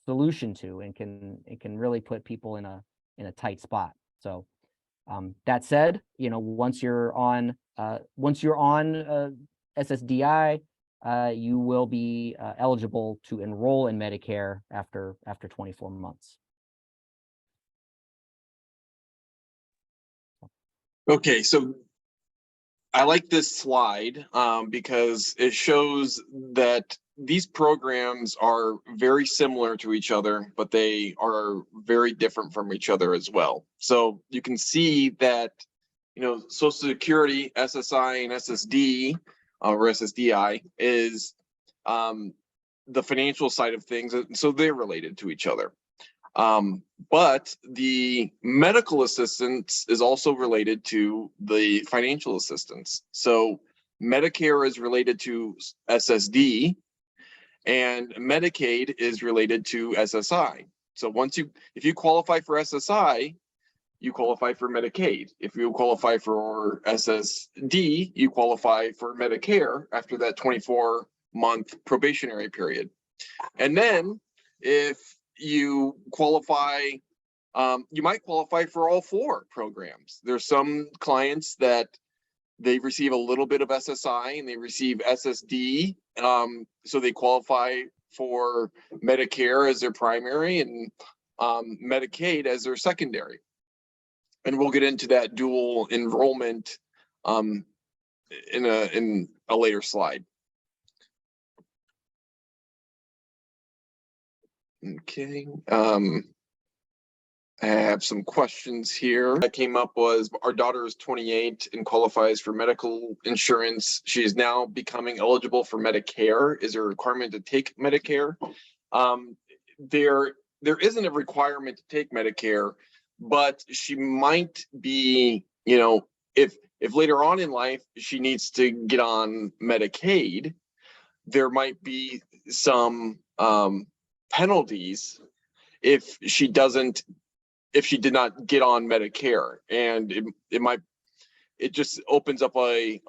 S1: solution to, and can really put people in a tight spot. So that said, once you're on SSDI, you will be eligible to enroll in Medicare after 24 months.
S2: Okay, so I like this slide because it shows that these programs are very similar to each other, but they are very different from each other as well. So you can see that, Social Security, SSI, and SSD or SSDI is the financial side of things, so they're related to each other. But the medical assistance is also related to the financial assistance. So Medicare is related to SSD, and Medicaid is related to SSI. So if you qualify for SSI, you qualify for Medicaid. If you qualify for SSD, you qualify for Medicare after that 24-month probationary period. And then if you qualify, you might qualify for all four programs. There's some clients that they receive a little bit of SSI and they receive SSD. So they qualify for Medicare as their primary and Medicaid as their secondary. And we'll get into that dual enrollment in a later slide. Okay. I have some questions here that came up. Was our daughter is 28 and qualifies for medical insurance. She is now becoming eligible for Medicare. Is there a requirement to take Medicare? There isn't a requirement to take Medicare, but she might be, you know, if later on in life she needs to get on Medicaid, there might be some penalties if she did not get on Medicare, and it just opens up a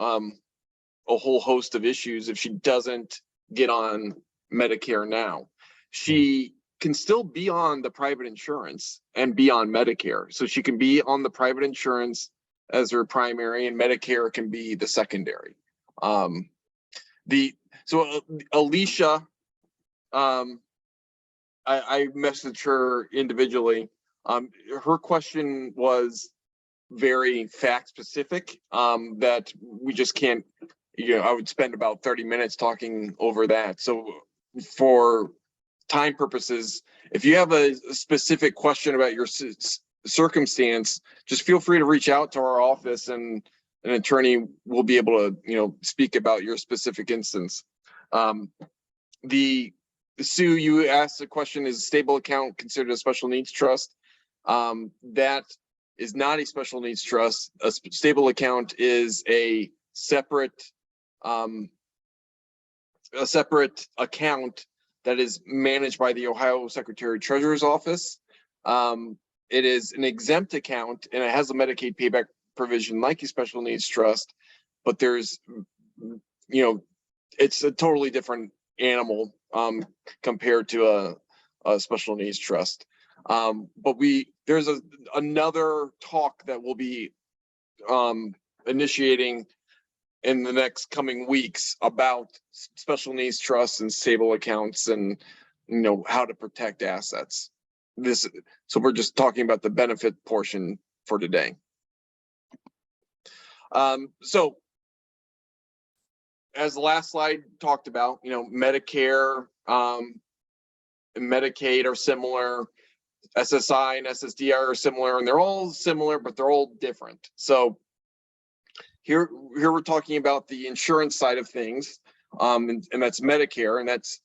S2: whole host of issues if she doesn't get on Medicare now. She can still be on the private insurance and be on Medicare. So she can be on the private insurance as her primary, and Medicare can be the secondary. Alicia, I messaged her individually. Her question was very fact specific, that we just can't, you know, I would spend about 30 minutes talking over that. So for time purposes, if you have a specific question about your circumstance, just feel free to reach out to our office and an attorney will be able to, you know, speak about your specific instance. Sue, you asked the question, is a stable account considered a special needs trust? That is not a special needs trust. A stable account is a separate account that is managed by the Ohio Secretary Treasurer's Office. It is an exempt account and it has a Medicaid payback provision like a special needs trust, but there's, you know, it's a totally different animal compared to a special needs trust. But there's another talk that we'll be initiating in the next coming weeks about special needs trusts and stable accounts and, you know, how to protect assets. So we're just talking about the benefit portion for today. So as the last slide talked about, you know, Medicare and Medicaid are similar. SSI and SSDI are similar, and they're all similar, but they're all different. So here we're talking about the insurance side of things, and that's Medicare, and that's,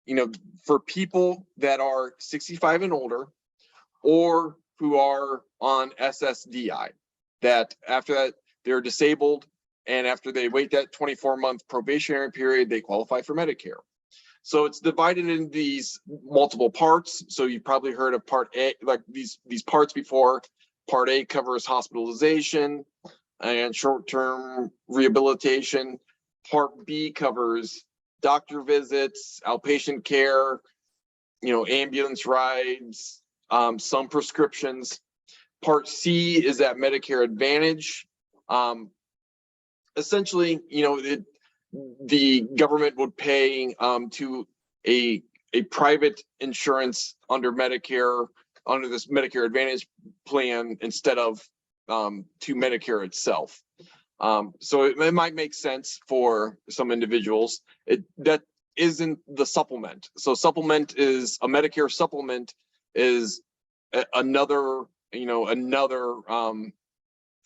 S2: you know, for people that are 65 and older or who are on SSDI, that after that they're disabled, and after they wait that 24-month probationary period, they qualify for Medicare. So it's divided in these multiple parts. So you've probably heard of Part A, like these parts before. Part A covers hospitalization and short-term rehabilitation. Part B covers doctor visits, outpatient care, you know, ambulance rides, some prescriptions. Part C is that Medicare Advantage. Essentially, you know, the government would pay to a private insurance under Medicare, under this Medicare Advantage plan, instead of to Medicare itself. So it might make sense for some individuals. That isn't the supplement. So supplement is a Medicare supplement is another, you know, another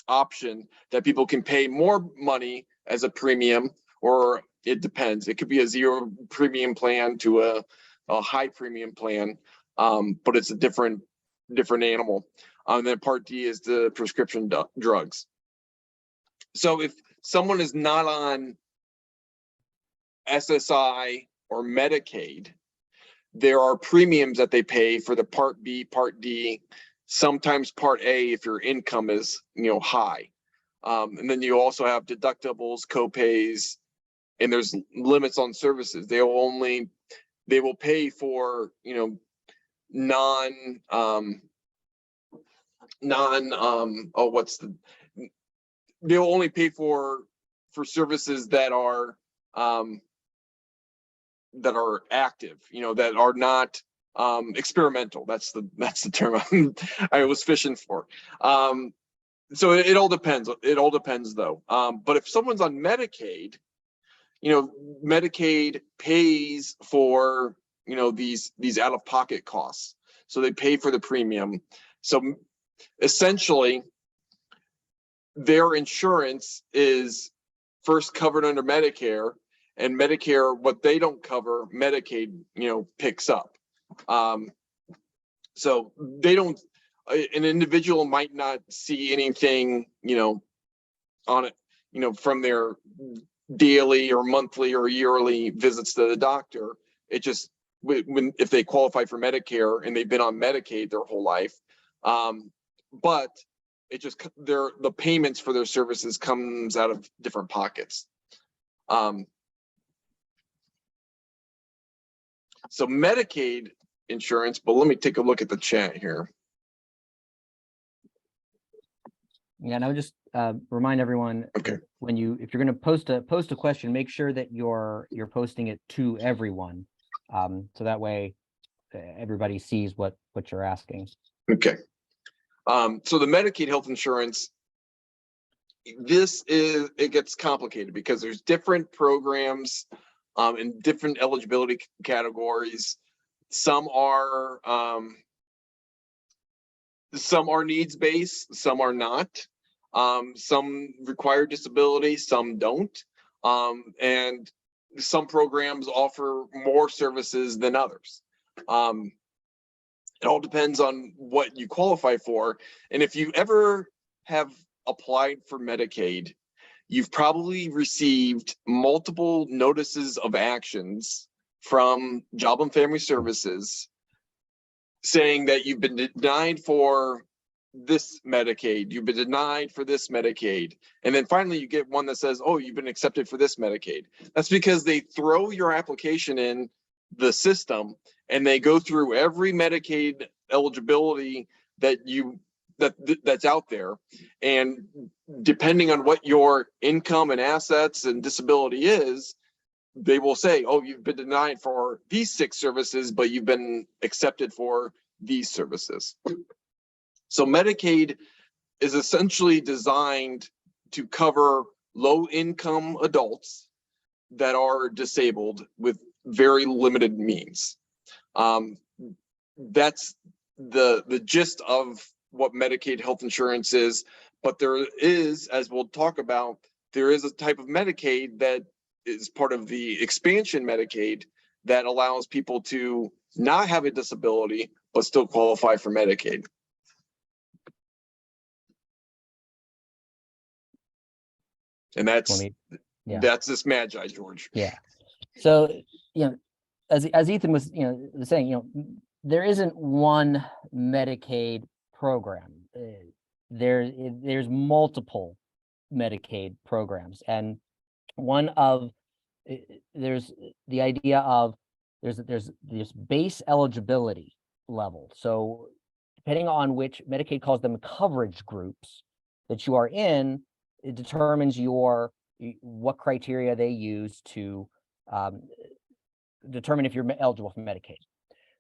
S2: option that people can pay more money as a premium, or it depends. It could be a zero premium plan to a high premium plan, but it's a different animal. And then Part D is the prescription drugs. So if someone is not on SSI or Medicaid, there are premiums that they pay for the Part B, Part D, sometimes Part A if your income is, you know, high. And then you also have deductibles, co-pays, and there's limits on services. They will pay for, you know, they'll only pay for services that are active, that are not experimental. That's the term I was fishing for. So it all depends. It all depends though. But if someone's on Medicaid, Medicaid pays for, these out-of-pocket costs. So they pay for the premium. So essentially, their insurance is first covered under Medicare, and Medicare, what they don't cover, Medicaid, picks up. So they don't, an individual might not see anything, on it, from their daily or monthly or yearly visits to the doctor. It just, if they qualify for Medicare and they've been on Medicaid their whole life, but it just, the payments for their services comes out of different pockets. So Medicaid insurance, but let me take a look at the chat here.
S1: Yeah, and I would just remind everyone,
S2: okay,
S1: if you're going to post a question, make sure that you're posting it to everyone, so that way everybody sees what you're asking.
S2: Okay. So the Medicaid health insurance, it gets complicated because there's different programs in different eligibility categories. Some are needs-based, some are not. Some require disability, some don't. And some programs offer more services than others. It all depends on what you qualify for. And if you ever have applied for Medicaid, you've probably received multiple notices of actions from Job and Family Services saying that you've been denied for this Medicaid, you've been denied for this Medicaid. And then finally you get one that says, oh, you've been accepted for this Medicaid. That's because they throw your application in the system and they go through every Medicaid eligibility that's out there. And depending on what your income and assets and disability is, they will say, oh, you've been denied for these 6 services, but you've been accepted for these services. So Medicaid is essentially designed to cover low-income adults that are disabled with very limited means. That's the gist of what Medicaid health insurance is. But there is, as we'll talk about, there is a type of Medicaid that is part of the expansion Medicaid that allows people to not have a disability but still qualify for Medicaid. And that's this magi, George.
S1: Yeah. So, as Ethan was, saying, there isn't one Medicaid program. There's multiple Medicaid programs, and there's the idea of there's this base eligibility level. So depending on which Medicaid calls them coverage groups that you are in, it determines what criteria they use to determine if you're eligible for Medicaid.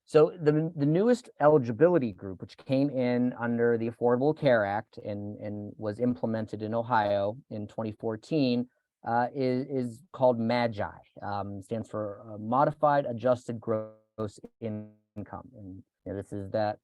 S1: So the newest eligibility group, which came in under the Affordable Care Act and was implemented in Ohio in 2014, is called MAGI. Stands for Modified Adjusted Gross Income, and this is that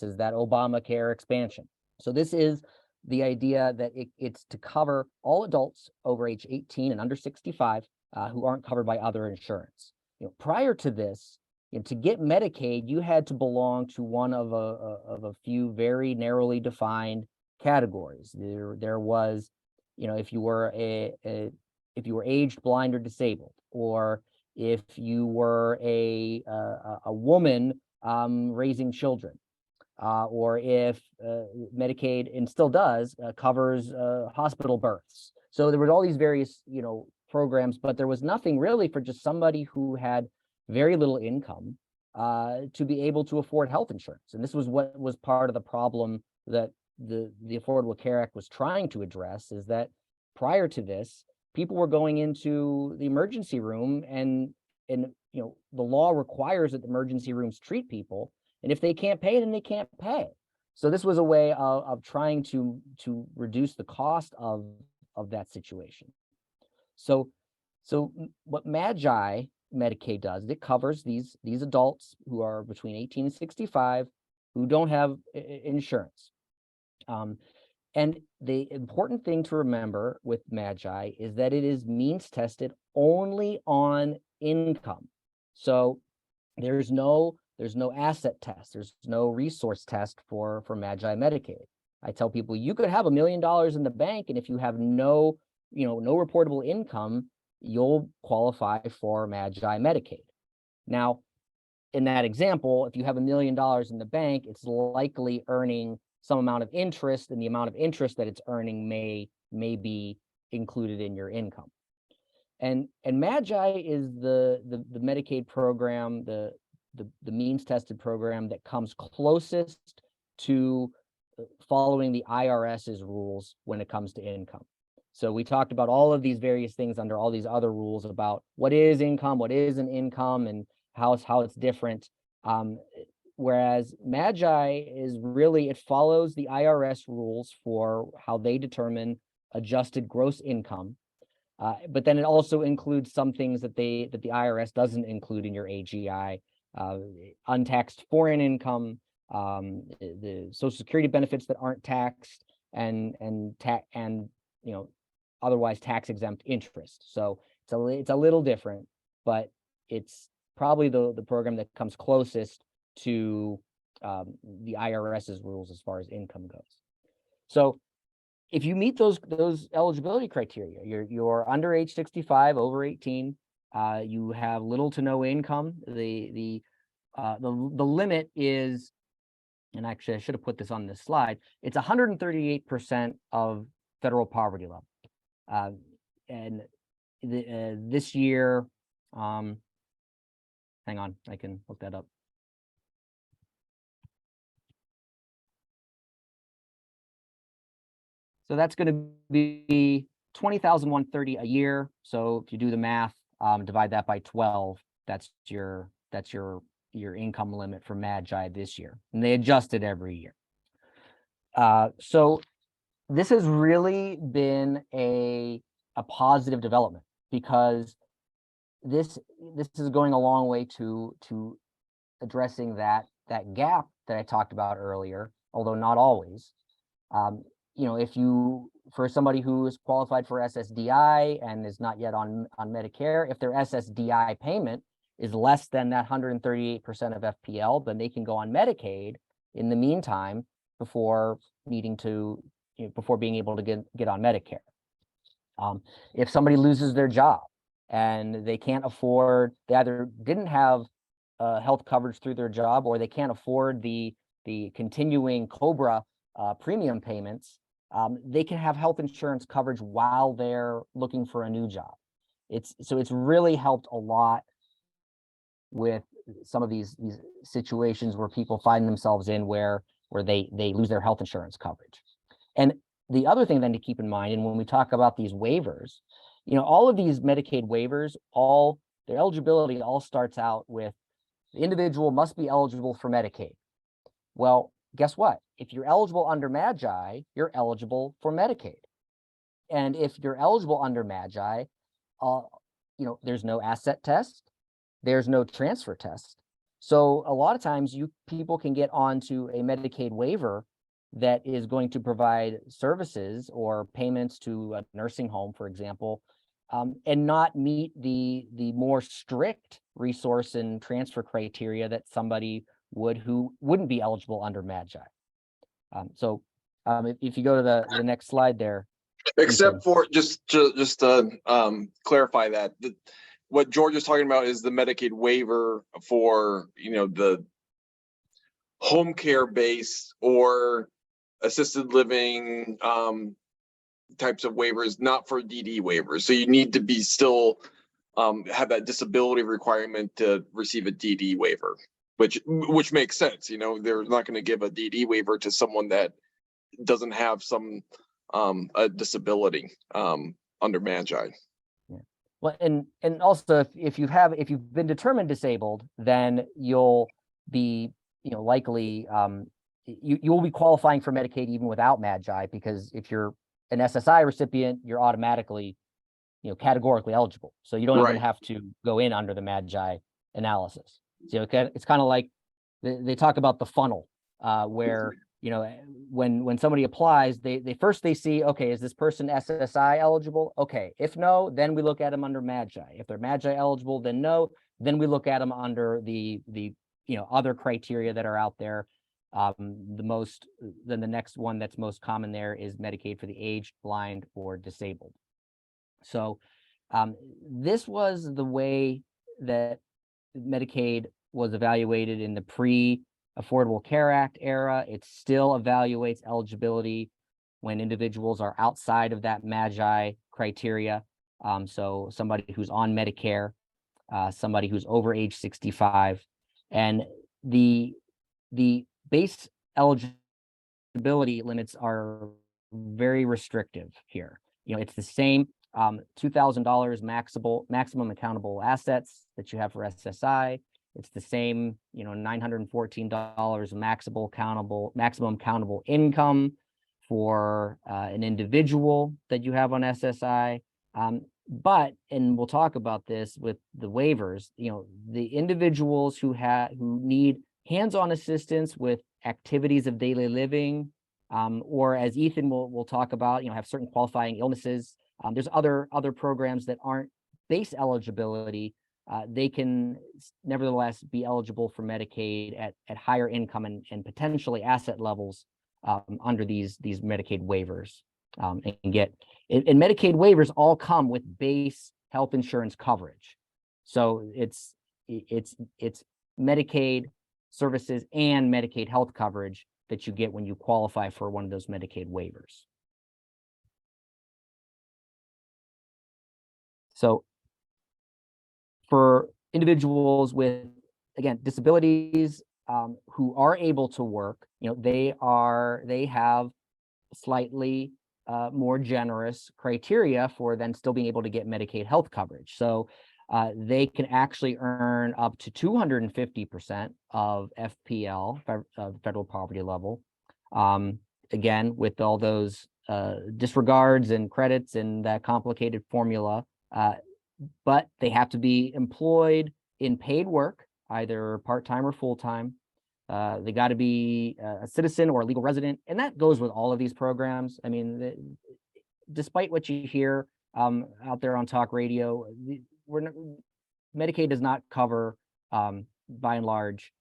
S1: Obamacare expansion. So this is the idea that it's to cover all adults over age 18 and under 65 who aren't covered by other insurance. Prior to this, to get Medicaid, you had to belong to one of a few very narrowly defined categories. There was, if you were if you were aged, blind, or disabled, or if you were a woman raising children, or if Medicaid, and still does, covers hospital births. So there were all these various, programs, but there was nothing really for just somebody who had very little income to be able to afford health insurance. And this was what was part of the problem that the Affordable Care Act was trying to address is that prior to this, people were going into the emergency room and the law requires that the emergency rooms treat people, and if they can't pay, then they can't pay. So this was a way of trying to reduce the cost of that situation. So what MAGI Medicaid does, it covers these adults who are between 18 and 65 who don't have insurance. And the important thing to remember with MAGI is that it is means tested only on income. So there's no asset test, there's no resource test for MAGI Medicaid. I tell people you could have $1 million in the bank, and if you have no reportable income, you'll qualify for MAGI Medicaid. Now, in that example, if you have $1 million in the bank, it's likely earning some amount of interest, and the amount of interest that it's earning may be included in your income. And MAGI is the Medicaid program, the means tested program that comes closest to following the IRS's rules when it comes to income. So we talked about all of these various things under all these other rules about what is income, what isn't income, and how it's different. Whereas MAGI is really, it follows the IRS rules for how they determine adjusted gross income. But then it also includes some things that the IRS doesn't include in your AGI, untaxed foreign income, the Social Security benefits that aren't taxed, and otherwise tax exempt interest. So it's a little different, but it's probably the program that comes closest to the IRS's rules as far as income goes. So if you meet those eligibility criteria, you're under age 65, over 18, you have little to no income. The limit is, and actually I should have put this on this slide, it's 138% of federal poverty level. And this year, hang on, I can look that up. So that's going to be $20,130 a year. So if you do the math, divide that by 12, that's your income limit for MAGI this year, and they adjust it every year. So this has really been a positive development, because this is going a long way to addressing that gap that I talked about earlier, although not always. If for somebody who is qualified for SSDI and is not yet on Medicare, if their SSDI payment is less than that 138% of FPL, then they can go on Medicaid in the meantime before being able to get on Medicare. If somebody loses their job and they can't afford, they either didn't have health coverage through their job, or they can't afford the continuing COBRA premium payments, they can have health insurance coverage while they're looking for a new job. It's really helped a lot with some of these situations where people find themselves in where they lose their health insurance coverage. And the other thing then to keep in mind, and when we talk about these waivers, all of these Medicaid waivers, their eligibility all starts out with the individual must be eligible for Medicaid. Well, guess what? If you're eligible under MAGI, you're eligible for Medicaid. And if you're eligible under MAGI, there's no asset test, there's no transfer test. So a lot of times people can get onto a Medicaid waiver that is going to provide services or payments to a nursing home, for example, and not meet the more strict resource and transfer criteria that somebody would who wouldn't be eligible under MAGI. If you go to the next slide there.
S2: Except for just to clarify that, what George is talking about is the Medicaid waiver for the home care base or assisted living types of waivers, not for DD waivers. So you need to be still have that disability requirement to receive a DD waiver, which makes sense. They're not going to give a DD waiver to someone that doesn't have some a disability under MAGI.
S1: Yeah. Well, and also if you've been determined disabled, then you'll be, likely you will be qualifying for Medicaid even without MAGI, because if you're an SSI recipient, you're automatically, categorically eligible. So you don't even
S2: Right.
S1: have to go in under the MAGI analysis. So it's kind of like they talk about the funnel, where, when somebody applies, they first see, okay, is this person SSI eligible? Okay, if no, then we look at them under MAGI. If they're MAGI eligible, then no, then we look at them under the other criteria that are out there. Then the next one that's most common there is Medicaid for the aged, blind, or disabled. So this was the way that Medicaid was evaluated in the pre-Affordable Care Act era. It still evaluates eligibility when individuals are outside of that MAGI criteria. So somebody who's on Medicare, somebody who's over age 65, and the base eligibility limits are very restrictive here. It's the same $2,000 maximum accountable assets that you have for SSI. It's the same, $914 maximum countable income for an individual that you have on SSI. But, and we'll talk about this with the waivers, the individuals who need hands-on assistance with activities of daily living, or as Ethan will talk about, have certain qualifying illnesses. There's other programs that aren't base eligibility. They can nevertheless be eligible for Medicaid at higher income and potentially asset levels under these Medicaid waivers, and Medicaid waivers all come with base health insurance coverage. So it's Medicaid services and Medicaid health coverage that you get when you qualify for one of those Medicaid waivers. So for individuals with, again, disabilities, who are able to work, they have slightly more generous criteria for then still being able to get Medicaid health coverage. So they can actually earn up to 250% of FPL, federal poverty level. Again, with all those disregards and credits and that complicated formula, but they have to be employed in paid work, either part-time or full-time. They got to be a citizen or a legal resident, and that goes with all of these programs. I mean, despite what you hear out there on talk radio, Medicaid does not cover, by and large,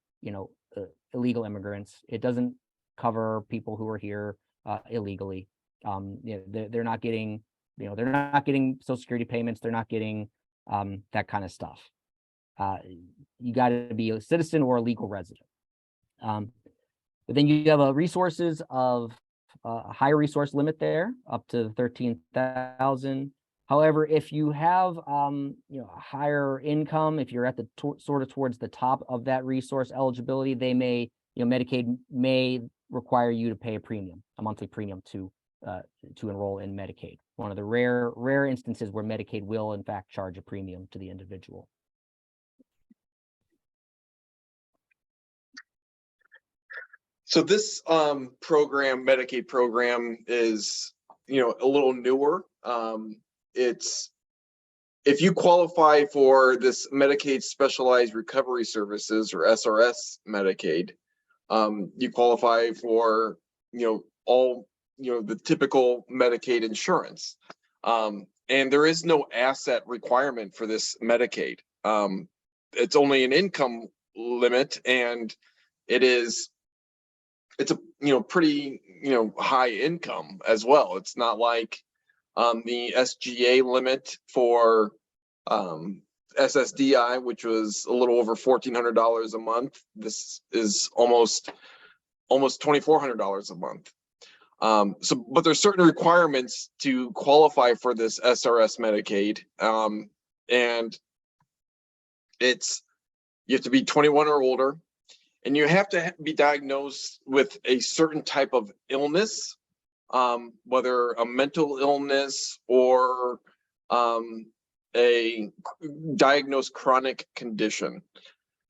S1: illegal immigrants. It doesn't cover people who are here illegally. They're not getting, they're not getting Social Security payments. They're not getting that kind of stuff. You got to be a citizen or a legal resident. But then you have a resources of a higher resource limit there, up to 13,000. However, if you have a higher income, if you're at the sort of towards the top of that resource eligibility, they may, Medicaid may require you to pay a monthly premium to enroll in Medicaid. One of the rare instances where Medicaid will in fact charge a premium to the individual.
S2: So this program, Medicaid program, is a little newer. It's, if you qualify for this Medicaid Specialized Recovery Services, or SRS Medicaid, you qualify for all the typical Medicaid insurance, and there is no asset requirement for this Medicaid. It's only an income limit, and it's a pretty high income as well. It's not like the SGA limit for SSDI, which was a little over $1,400 a month. This is almost $2,400 a month. But there's certain requirements to qualify for this SRS Medicaid, and you have to be 21 or older, and you have to be diagnosed with a certain type of illness whether a mental illness or a diagnosed chronic condition.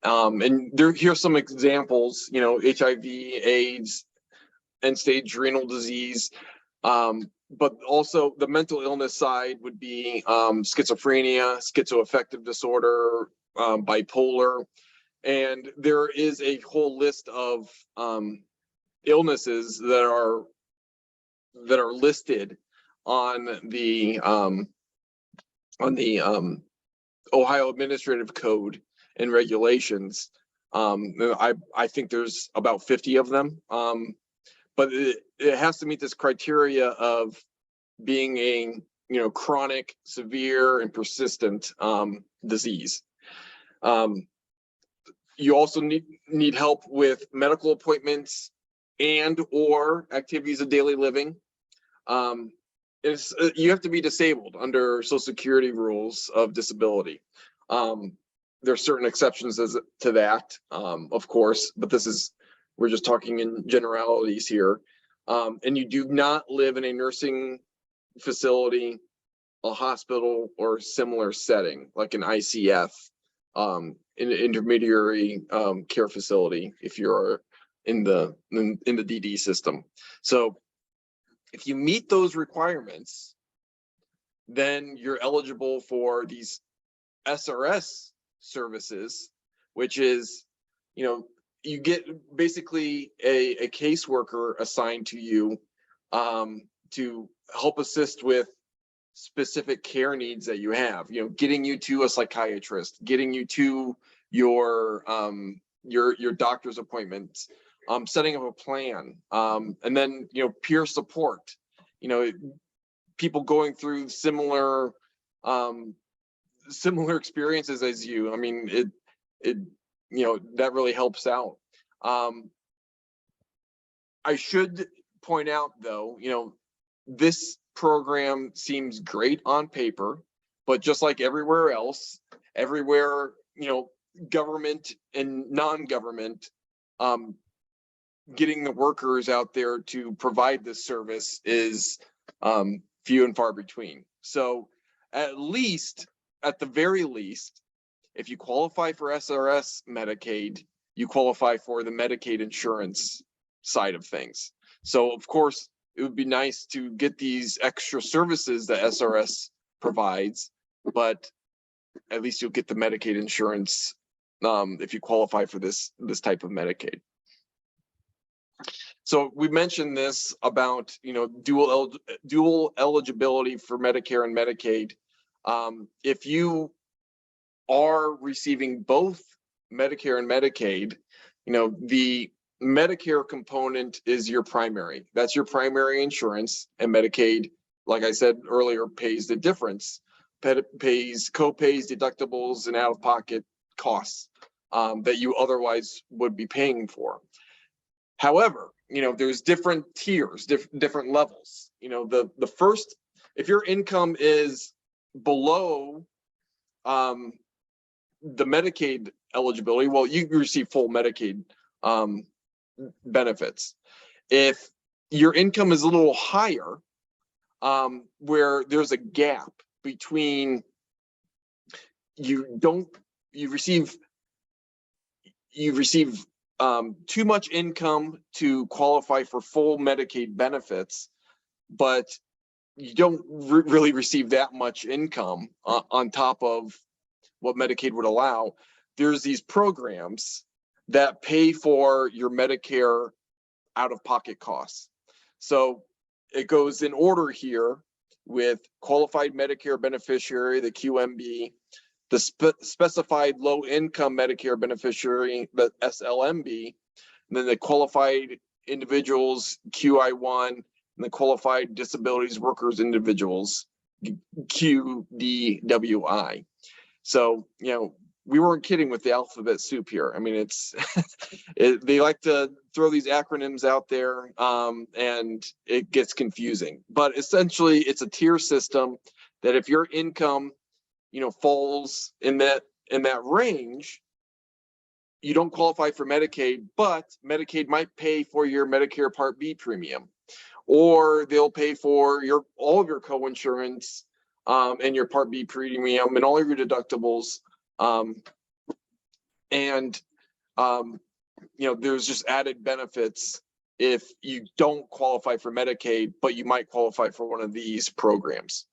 S2: And here's some examples, you know, HIV, AIDS, end-stage renal disease, but also the mental illness side would be schizophrenia, schizoaffective disorder, bipolar, and there is a whole list of illnesses that are listed on the Ohio Administrative Code and regulations. I think there's about 50 of them, but it has to meet this criteria of being a, you know, chronic, severe, and persistent disease. You also need help with medical appointments and or activities of daily living. You have to be disabled under Social Security rules of disability. There are certain exceptions to that, of course, but we're just talking in generalities here. And you do not live in a nursing facility, a hospital, or similar setting like an ICF, an intermediary care facility, if you're in the DD system. So if you meet those requirements, then you're eligible for these SRS services, which is, you know, you get basically a caseworker assigned to you to help assist with specific care needs that you have, you know, getting you to a psychiatrist, getting you to your doctor's appointments, setting up a plan, and then, you know, peer support, you know, people going through similar experiences as you. I mean, it you know, that really helps out. I should point out though, you know, this program seems great on paper, but just like everywhere else, everywhere, you know, government and non-government, getting the workers out there to provide this service is few and far between. So at the very least, if you qualify for SRS Medicaid, you qualify for the Medicaid insurance side of things. So of course, it would be nice to get these extra services that SRS provides, but at least you'll get the Medicaid insurance if you qualify for this type of Medicaid. So we mentioned this about, you know, dual eligibility for Medicare and Medicaid. If you are receiving both Medicare and Medicaid, you know, the Medicare component is your primary. That's your primary insurance, and Medicaid, like I said earlier, pays the difference. Pays co-pays, deductibles, and out-of-pocket costs that you otherwise would be paying for. However, you know, there's different tiers, different levels. You know, the first, if your income is below the Medicaid eligibility, well, you receive full Medicaid benefits. If your income is a little higher, where there's a gap between you receive too much income to qualify for full Medicaid benefits, but you don't really receive that much income on top of what Medicaid would allow. There's these programs that pay for your Medicare out-of-pocket costs. So it goes in order here with qualified Medicare beneficiary, the QMB, the specified low-income Medicare beneficiary, the SLMB, and then the qualified individuals, QI1, and the qualified disabilities workers individuals, QDWI. So, you know, we weren't kidding with the alphabet soup here. I mean, it's they like to throw these acronyms out there, and it gets confusing. But essentially, it's a tier system that if your income, you know, falls in that range, you don't qualify for Medicaid, but Medicaid might pay for your Medicare Part B premium. or they'll pay for all of your co-insurance and your Part B premium and all of your deductibles. There's just added benefits if you don't qualify for Medicaid, but you might qualify for one of these programs.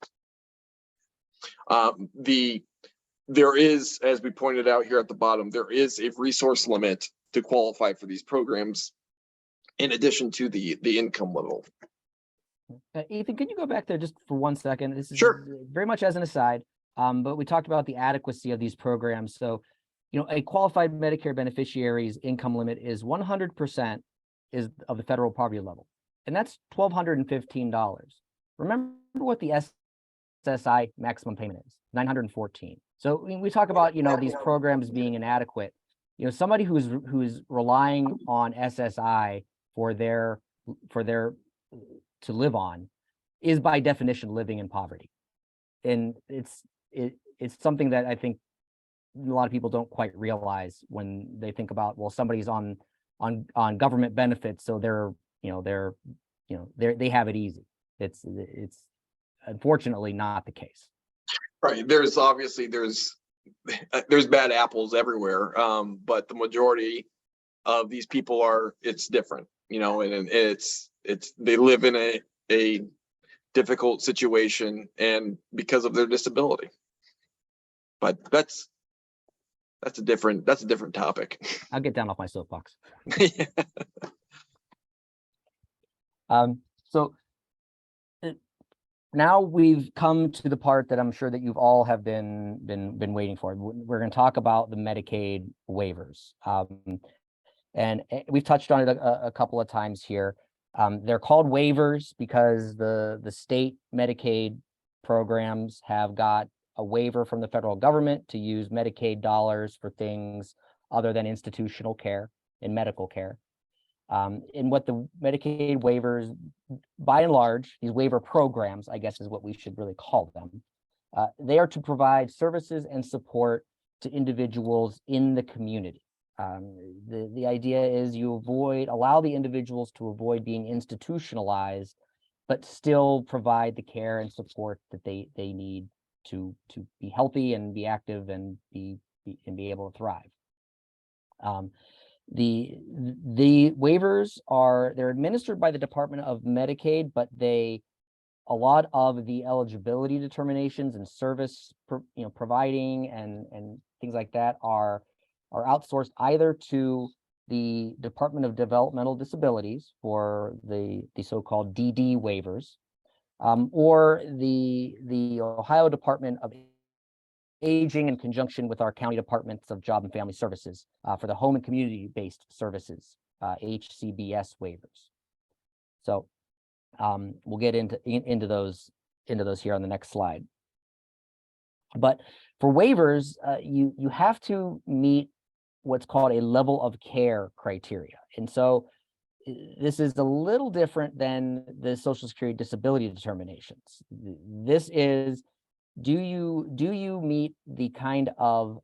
S2: There is, as we pointed out here at the bottom, there is a resource limit to qualify for these programs, in addition to the income level.
S1: Ethan, can you go back there just for 1 second? This is
S2: Sure.
S1: very much as an aside, but we talked about the adequacy of these programs. So, a qualified Medicare beneficiary's income limit is 100% of the federal poverty level, and that's $1,215. Remember what the SSI maximum payment is, $914. So when we talk about, these programs being inadequate, somebody who's relying on SSI for their to live on is by definition living in poverty. And it's something that I think a lot of people don't quite realize when they think about, well, somebody's on government benefits, so they have it easy. It's unfortunately not the case.
S2: Right. There's bad apples everywhere, but the majority of these people it's different, and they live in a difficult situation and because of their disability. But that's a different topic.
S1: I'll get down off my soapbox.
S2: Yeah.
S1: So now we've come to the part that I'm sure that you've all have been waiting for. We're going to talk about the Medicaid waivers, and we've touched on it a couple of times here. They're called waivers because the state Medicaid programs have got a waiver from the federal government to use Medicaid dollars for things other than institutional care and medical care. And what the Medicaid waivers, by and large, these waiver programs, I guess is what we should really call them, they are to provide services and support to individuals in the community. The idea is you allow the individuals to avoid being institutionalized, but still provide the care and support that they need to be healthy and be active and be able to thrive. The waivers they're administered by the Department of Medicaid, but a lot of the eligibility determinations and service providing and things like that are outsourced either to the Department of Developmental Disabilities for the so-called DD waivers, or the Ohio Department of Aging in conjunction with our county departments of Job and Family Services for the home and community-based services, HCBS waivers. So we'll get into those here on the next slide. But for waivers, you have to meet what's called a level of care criteria. And so this is a little different than the Social Security disability determinations. This is, do you need the kind of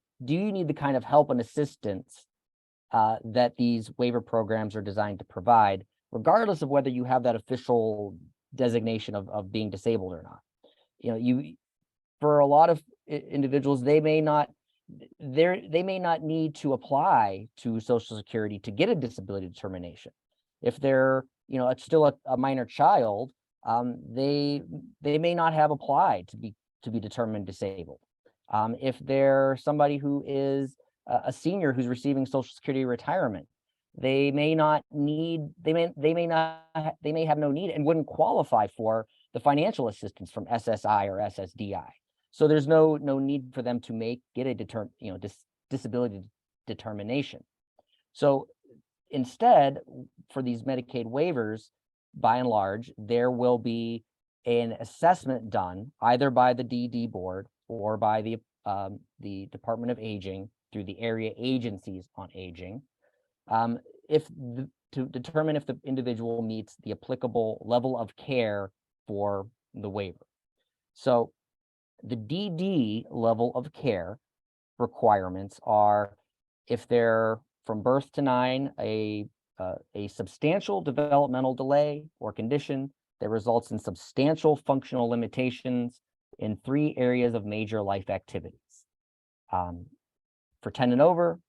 S1: help and assistance that these waiver programs are designed to provide, regardless of whether you have that official designation of being disabled or not. For a lot of individuals, they may not need to apply to Social Security to get a disability determination. If they're still a minor child, they may not have applied to be determined disabled. If they're somebody who is a senior who's receiving Social Security retirement, they may have no need and wouldn't qualify for the financial assistance from SSI or SSDI. So there's no need for them to get a disability determination. So instead, for these Medicaid waivers, by and large, there will be an assessment done either by the DD board or by the Department of Aging through the area agencies on aging, to determine if the individual meets the applicable level of care for the waiver. So the DD level of care requirements are if they're from birth to 9, a a substantial developmental delay or condition that results in substantial functional limitations in 3 areas of major life activities. For 10 and over,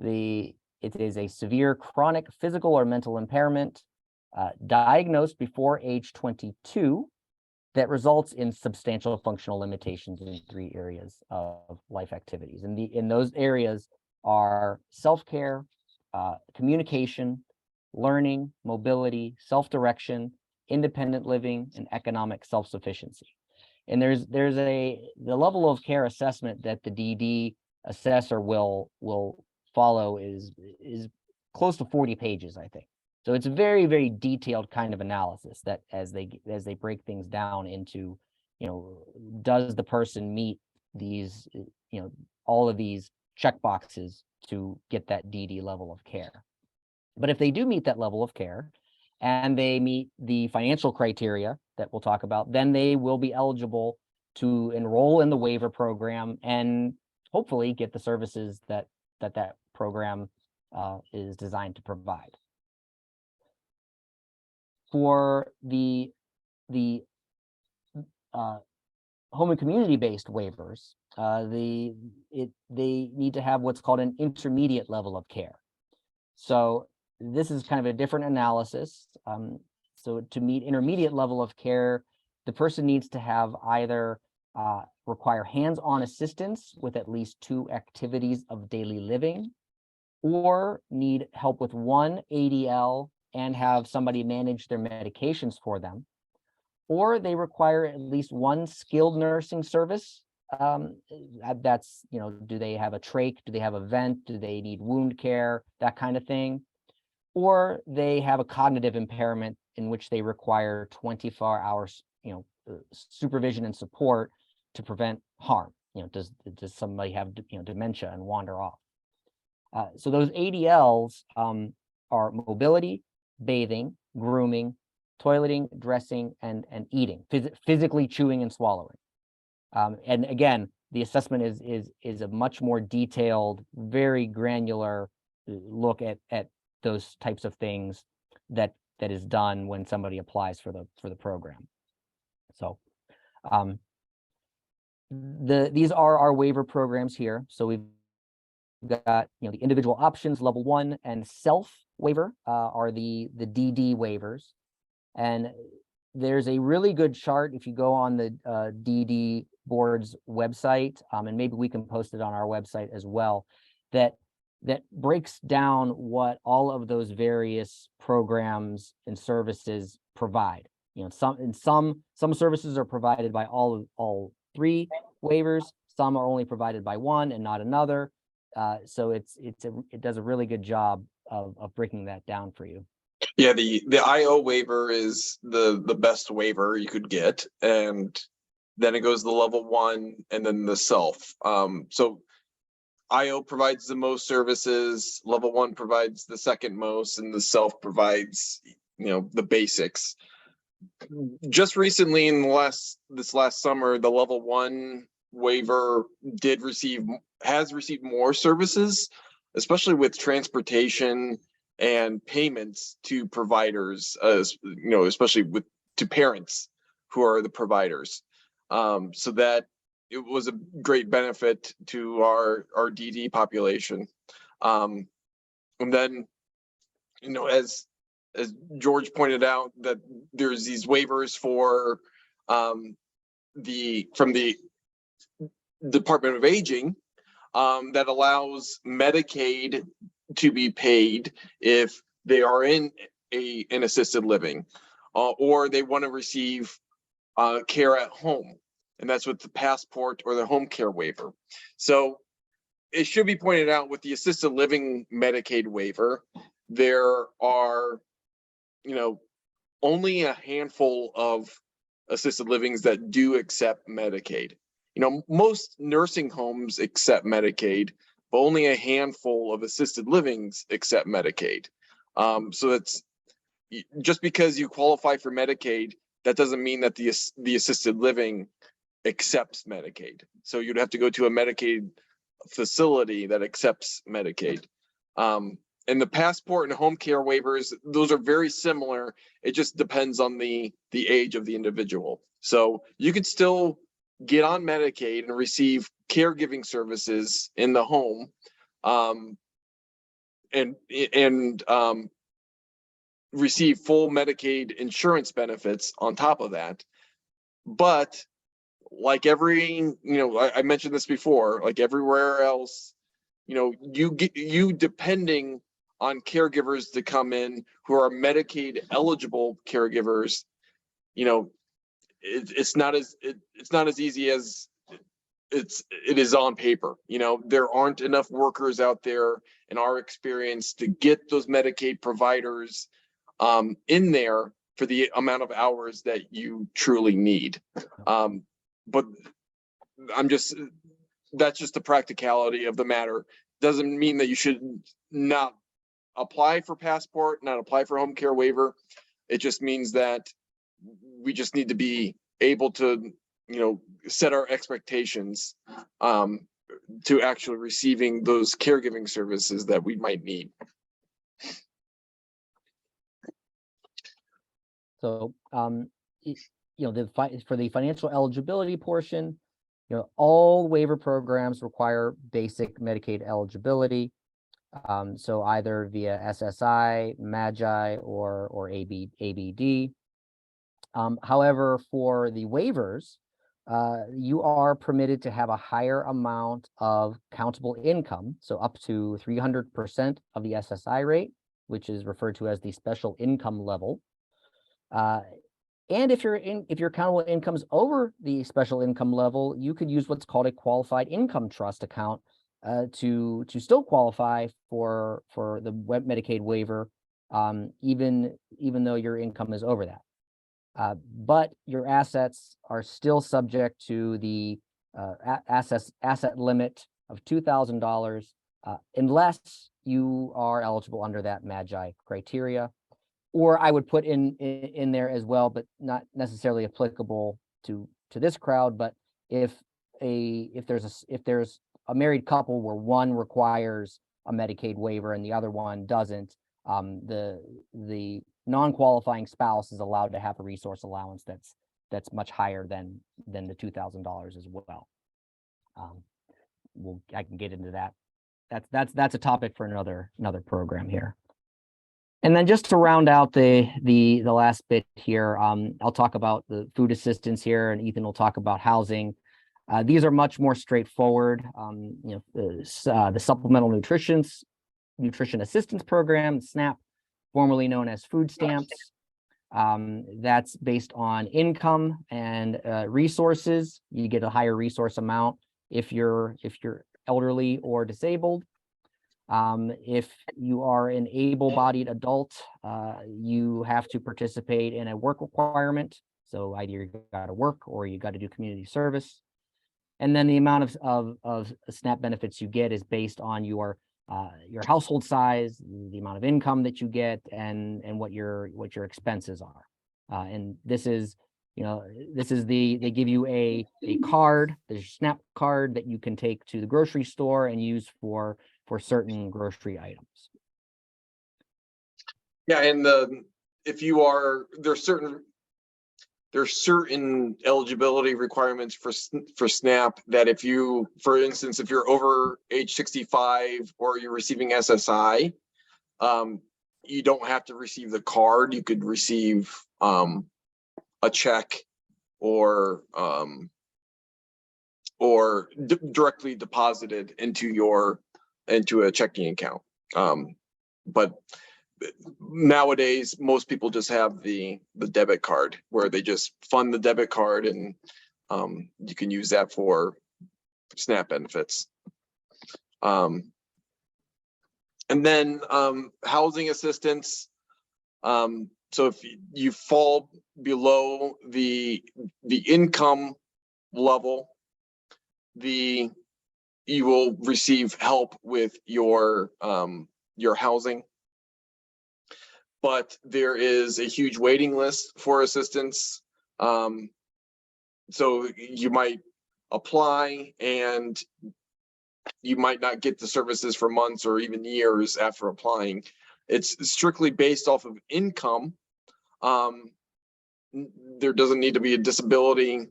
S1: it is a severe chronic physical or mental impairment diagnosed before age 22 that results in substantial functional limitations in 3 areas of life activities. And in those areas are self-care, communication, learning, mobility, self-direction, independent living, and economic self-sufficiency. And the level of care assessment that the DD assessor will follow is close to 40 pages, I think. So it's a very, very detailed kind of analysis that as they break things down into, does the person meet these, all of these check boxes to get that DD level of care. But if they do meet that level of care and they meet the financial criteria that we'll talk about, then they will be eligible to enroll in the waiver program and hopefully get the services that program is designed to provide. For the home and community-based waivers, they need to have what's called an intermediate level of care. So this is kind of a different analysis. So to meet intermediate level of care, the person needs to have either require hands-on assistance with at least 2 activities of daily living, or need help with 1 ADL and have somebody manage their medications for them, or they require at least 1 skilled nursing service. That's, do they have a trach? Do they have a vent? Do they need wound care? That kind of thing. Or they have a cognitive impairment in which they require 24 hours, supervision and support to prevent harm. Does somebody have, dementia and wander off? So those ADLs are mobility, bathing, grooming, toileting, dressing, and eating, physically chewing and swallowing. And again, the assessment is a much more detailed, very granular look at those types of things that is done when somebody applies for the program. So these are our waiver programs here. So we've got the individual options, level 1, and self waiver are the DD waivers. And there's a really good chart if you go on the DD board's website, and maybe we can post it on our website as well, that breaks down what all of those various programs and services provide. Some services are provided by all 3 waivers. Some are only provided by 1 and not another. So it does a really good job of breaking that down for you.
S2: Yeah, the IO waiver is the best waiver you could get, and then it goes the level 1 and then the self. So IO provides the most services, level 1 provides the second most, and the self provides the basics. Just recently in this last summer, the level 1 waiver has received more services, especially with transportation and payments to providers, especially to parents who are the providers. So that it was a great benefit to our DD population. And then, as George pointed out, that there's these waivers for from the Department of Aging that allows Medicaid to be paid if they are in an assisted living, or they want to receive care at home, and that's with the passport or the home care waiver. So it should be pointed out, with the assisted living Medicaid waiver, there are only a handful of assisted livings that do accept Medicaid. Most nursing homes accept Medicaid, but only a handful of assisted livings accept Medicaid. So that's just because you qualify for Medicaid, that doesn't mean that the assisted living accepts Medicaid. So you'd have to go to a Medicaid facility that accepts Medicaid. the passport and home care waivers, those are very similar. It just depends on the age of the individual. So you could still get on Medicaid and receive caregiving services in the home, and receive full Medicaid insurance benefits on top of that. But like I mentioned this before, like everywhere else, you depending on caregivers to come in who are Medicaid eligible caregivers, it's not as easy as it is on paper. There aren't enough workers out there, in our experience, to get those Medicaid providers in there for the amount of hours that you truly need. But that's just the practicality of the matter. Doesn't mean that you should not apply for passport, not apply for home care waiver. It just means that we just need to be able to, set our expectations to actually receiving those caregiving services that we might need.
S1: So, for the financial eligibility portion, all waiver programs require basic Medicaid eligibility. So either via SSI, MAGI, or ABD. However, for the waivers, you are permitted to have a higher amount of countable income, so up to 300% of the SSI rate, which is referred to as the special income level. And if your countable income's over the special income level, you could use what's called a qualified income trust account to still qualify for the Medicaid waiver, even though your income is over that. But your assets are still subject to the asset limit of $2,000 unless you are eligible under that MAGI criteria. Or I would put in there as well, but not necessarily applicable to this crowd. But if there's a married couple where one requires a Medicaid waiver and the other one doesn't, the non-qualifying spouse is allowed to have a resource allowance that's much higher than the $2,000 as well. I can get into that. That's a topic for another program here. And then just to round out the last bit here, I'll talk about the food assistance here, and Ethan will talk about housing. These are much more straightforward. The Supplemental Nutrition Assistance Program, SNAP, formerly known as food stamps. That's based on income and resources. You get a higher resource amount if you're elderly or disabled. If you are an able-bodied adult, you have to participate in a work requirement. So either you got to work or you got to do community service. And then the amount of SNAP benefits you get is based on your household size, the amount of income that you get, and what your expenses are. And this is they give you a card, there's a SNAP card that you can take to the grocery store and use for certain grocery items.
S2: Yeah, and there's certain eligibility requirements for SNAP that if you, for instance, if you're over age 65 or you're receiving SSI, you don't have to receive the card. You could receive a check or directly deposited into a checking account. But nowadays, most people just have the debit card, where they just fund the debit card, and you can use that for SNAP benefits. And then housing assistance. So if you fall below the income level, you will receive help with your housing. But there is a huge waiting list for assistance. So you might apply, and you might not get the services for months or even years after applying. It's strictly based off of income. There doesn't need to be a disability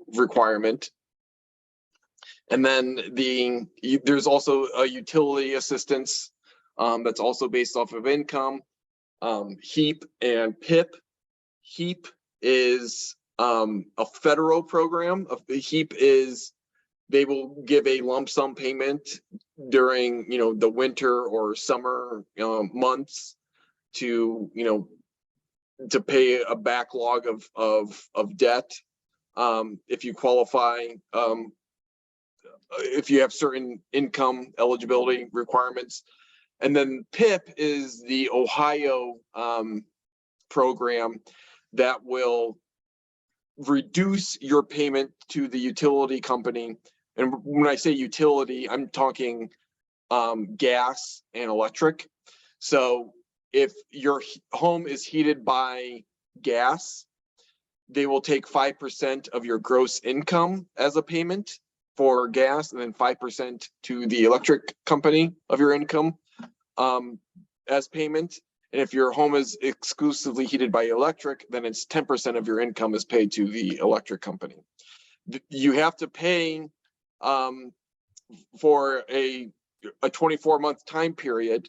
S2: requirement. And then there's also a utility assistance that's also based off of income. HEAP and PIP. HEAP is a federal program. HEAP is, they will give a lump sum payment during, the winter or summer months to, to pay a backlog of debt. If you qualify, if you have certain income eligibility requirements. And then PIP is the Ohio program that will reduce your payment to the utility company. And when I say utility, I'm talking gas and electric. So if your home is heated by gas, they will take 5% of your gross income as a payment for gas, and then 5% to the electric company of your income as payment. And if your home is exclusively heated by electric, then it's 10% of your income is paid to the electric company. You have to pay for a 24-month time period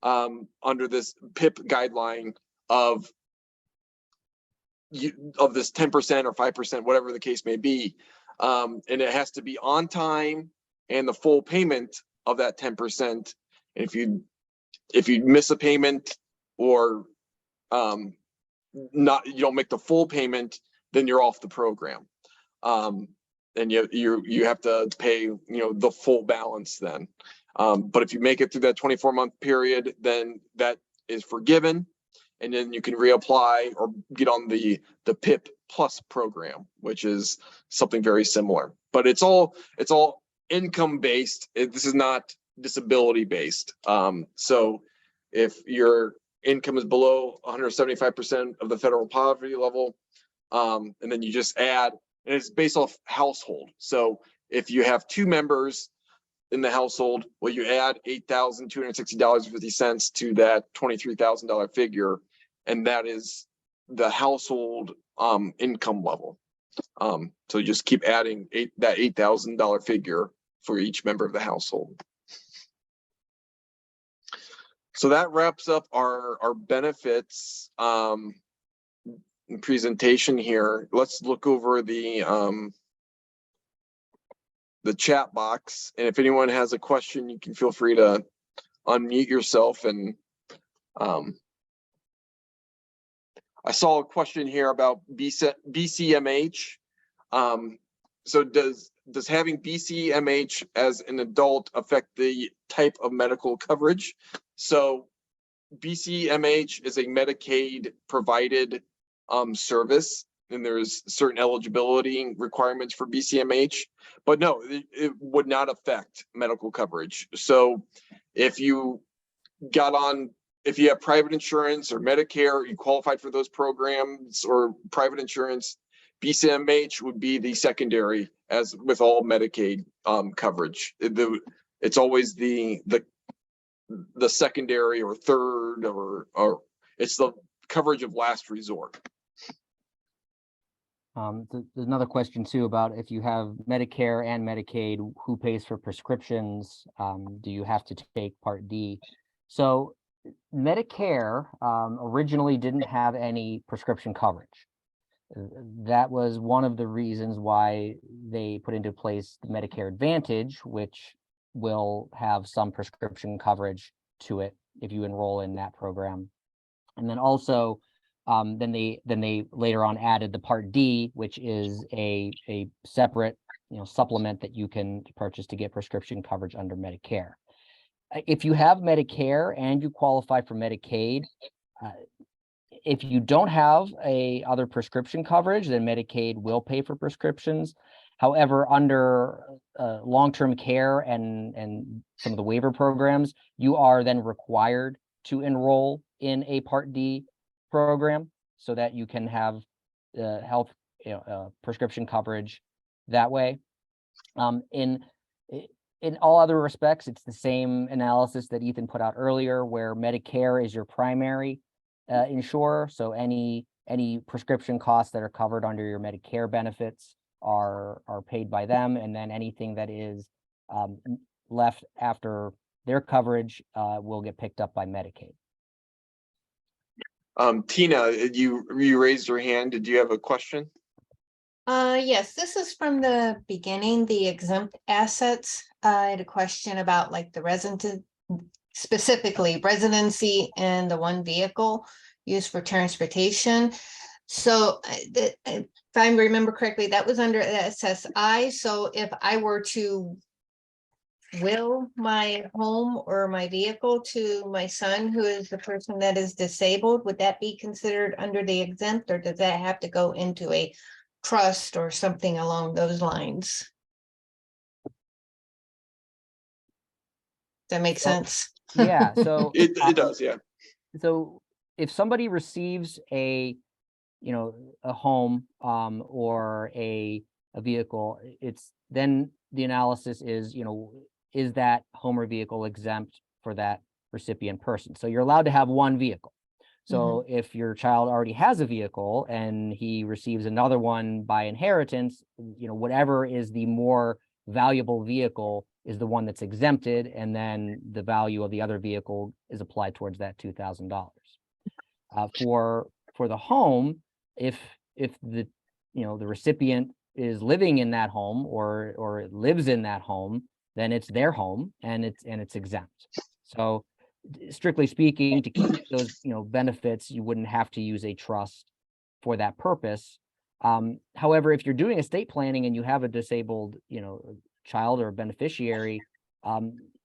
S2: under this PIP guideline of this 10% or 5%, whatever the case may be. And it has to be on time and the full payment of that 10%. And if you miss a payment or you don't make the full payment, then you're off the program. And you have to pay the full balance then. But if you make it through that 24-month period, then that is forgiven, and then you can reapply or get on the PIP Plus program, which is something very similar. But it's all income based. This is not disability based. So if your income is below 175% of the federal poverty level, and then you just add, and it's based off household. So if you have 2 members in the household, well, you add $8,260.50 to that $23,000 figure, and that is the household income level. So you just keep adding that $8,000 figure for each member of the household. So that wraps up our benefits presentation here. Let's look over the chat box, and if anyone has a question, you can feel free to unmute yourself. And I saw a question here about BCMH. So does having BCMH as an adult affect the type of medical coverage? So BCMH is a Medicaid provided service, and there's certain eligibility requirements for BCMH, but no, it would not affect medical coverage. So if you have private insurance or Medicare, you qualified for those programs or private insurance, BCMH would be the secondary, as with all Medicaid coverage. It's always the secondary or third, or it's the coverage of last resort.
S1: There's another question too about if you have Medicare and Medicaid, who pays for prescriptions? Do you have to take Part D? So Medicare originally didn't have any prescription coverage. That was one of the reasons why they put into place the Medicare Advantage, which will have some prescription coverage to it if you enroll in that program. And then also, then they later on added the Part D, which is a separate supplement that you can purchase to get prescription coverage under Medicare. If you have Medicare and you qualify for Medicaid, if you don't have other prescription coverage, then Medicaid will pay for prescriptions. However, under long-term care and some of the waiver programs, you are then required to enroll in a Part D program so that you can have health prescription coverage that way. In all other respects, it's the same analysis that Ethan put out earlier, where Medicare is your primary insurer. So any prescription costs that are covered under your Medicare benefits are paid by them, and then anything that is left after their coverage will get picked up by Medicaid.
S2: Tina, you raised your hand. Did you have a question?
S3: Yes, this is from the beginning, the exempt assets. I had a question about like the resident, specifically residency and the one vehicle used for transportation. So if I remember correctly, that was under SSI. So if I were to will my home or my vehicle to my son, who is the person that is disabled, would that be considered under the exempt, or does that have to go into a trust or something along those lines? Does that make sense?
S1: Yeah, so
S2: It does, yeah.
S1: So if somebody receives a home or a vehicle, it's then the analysis is, is that home or vehicle exempt for that recipient person? So you're allowed to have one vehicle. So if your child already has a vehicle and he receives another one by inheritance, whatever is the more valuable vehicle is the one that's exempted, and then the value of the other vehicle is applied towards that $2,000. For the home, if the the recipient is living in that home or lives in that home, then it's their home and it's exempt. So strictly speaking, to keep those benefits, you wouldn't have to use a trust for that purpose. However, if you're doing estate planning and you have a disabled child or beneficiary,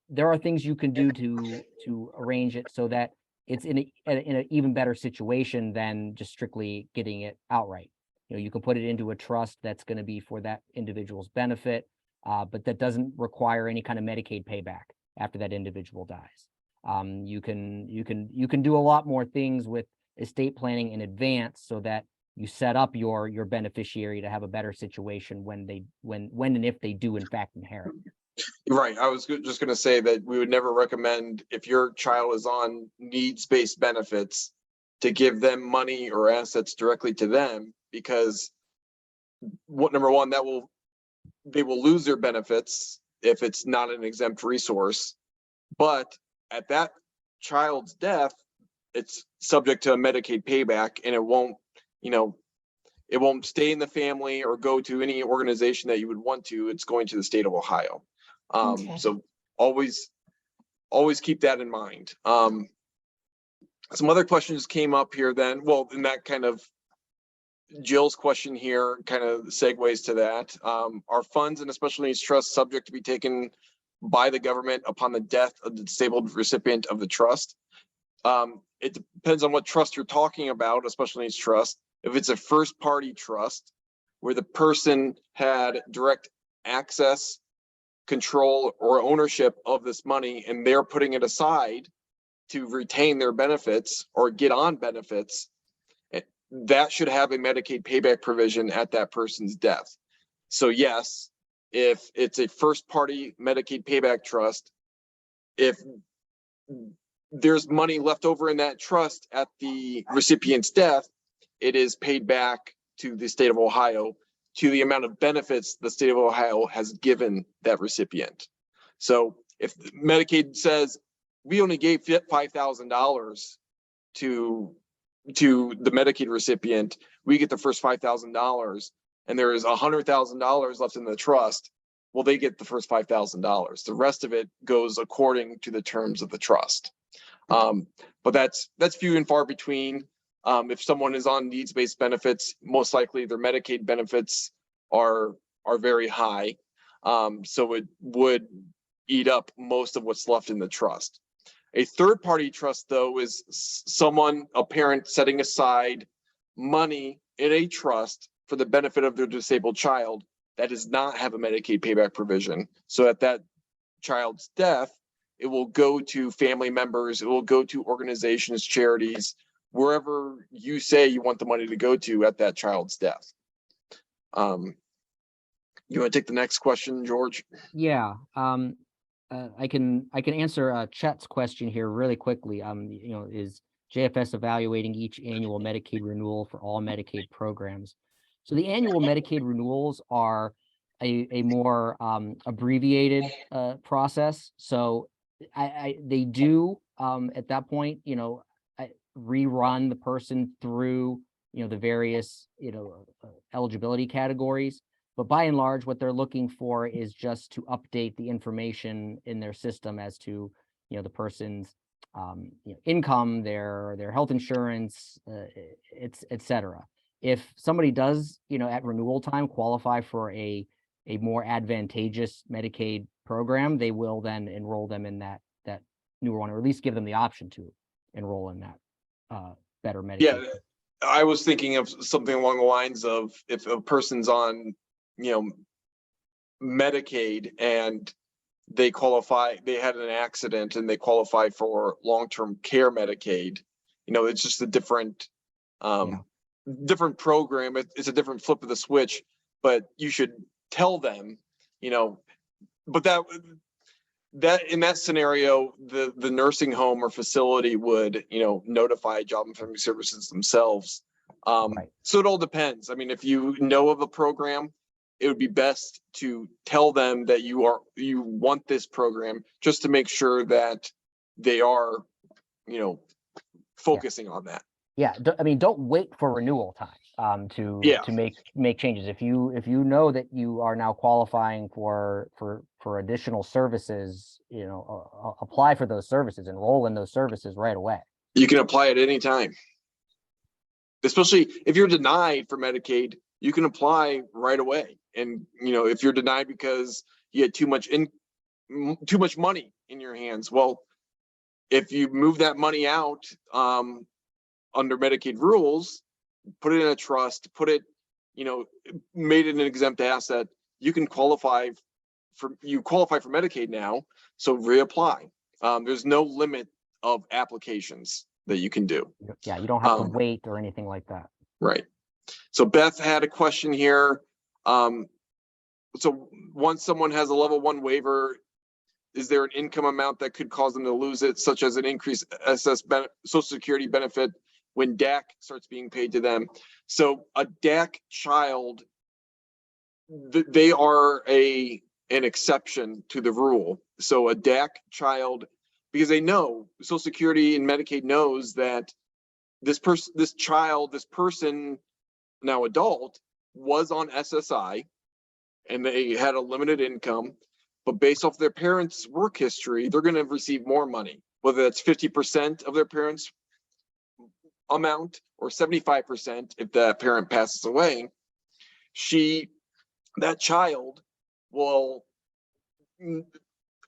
S1: there are things you can do to arrange it so that it's in an even better situation than just strictly getting it outright. You can put it into a trust that's going to be for that individual's benefit, but that doesn't require any kind of Medicaid payback after that individual dies. You can do a lot more things with estate planning in advance so that you set up your beneficiary to have a better situation when and if they do in fact inherit.
S2: Right. I was just going to say that we would never recommend, if your child is on needs-based benefits, to give them money or assets directly to them, because number one, they will lose their benefits if it's not an exempt resource. But at that child's death, it's subject to a Medicaid payback, and it won't stay in the family or go to any organization that you would want to. It's going to the state of Ohio. So always keep that in mind. Some other questions came up here then. Well, in that kind of Jill's question here kind of segues to that. Are funds and special needs trusts subject to be taken by the government upon the death of the disabled recipient of the trust? It depends on what trust you're talking about, a special needs trust. If it's a first party trust where the person had direct access, control, or ownership of this money, and they're putting it aside to retain their benefits or get on benefits, that should have a Medicaid payback provision at that person's death. So yes, if it's a first party Medicaid payback trust, if there's money left over in that trust at the recipient's death, it is paid back to the state of Ohio to the amount of benefits the state of Ohio has given that recipient. So if Medicaid says we only gave $5,000 to the Medicaid recipient, we get the first $5,000, and there is $100,000 left in the trust, well, they get the first $5,000. The rest of it goes according to the terms of the trust. But that's few and far between. If someone is on needs-based benefits, most likely their Medicaid benefits are very high. So it would eat up most of what's left in the trust. A third-party trust, though, is a parent setting aside money in a trust for the benefit of their disabled child that does not have a Medicaid payback provision. So at that child's death, it will go to family members, it will go to organizations, charities, wherever you say you want the money to go to at that child's death. You want to take the next question, George?
S1: Yeah, I can answer Chet's question here really quickly. Is JFS evaluating each annual Medicaid renewal for all Medicaid programs? So the annual Medicaid renewals are a more abbreviated process. So they do at that point, rerun the person through the various eligibility categories. But by and large, what they're looking for is just to update the information in their system as to, the person's income, their health insurance, et cetera. If somebody does, at renewal time qualify for a more advantageous Medicaid program, they will then enroll them in that newer one, or at least give them the option to enroll in that better Medicaid.
S2: Yeah, I was thinking of something along the lines of if a person's on Medicaid and they had an accident and they qualify for long-term care Medicaid, it's just a different different program. It's a different flip of the switch, but you should tell them, but that in that scenario, the nursing home or facility would, notify Job and Family Services themselves.
S1: Right.
S2: So it all depends. I mean, if you know of a program, it would be best to tell them that you want this program, just to make sure that they are, focusing on that.
S1: Yeah, don't wait for renewal time to make changes. If you know that you are now qualifying for additional services, apply for those services, enroll in those services right away.
S2: You can apply at any time, especially if you're denied for Medicaid. You can apply right away. And if you're denied because you had too much money in your hands, well, if you move that money out under Medicaid rules, put it in a trust, made it an exempt asset, you can qualify for Medicaid now. So reapply. There's no limit of applications that you can do.
S1: Yeah, you don't have to wait or anything like that.
S2: Right. So Beth had a question here. So once someone has a level 1 waiver, is there an income amount that could cause them to lose it, such as an increased Social Security benefit when DAC starts being paid to them? So a DAC child, they are an exception to the rule. So a DAC child, because they know Social Security and Medicaid knows that this person, now adult, was on SSI and they had a limited income, but based off their parents' work history, they're going to receive more money, whether that's 50% of their parents' amount or 75% if that parent passes away. That child will,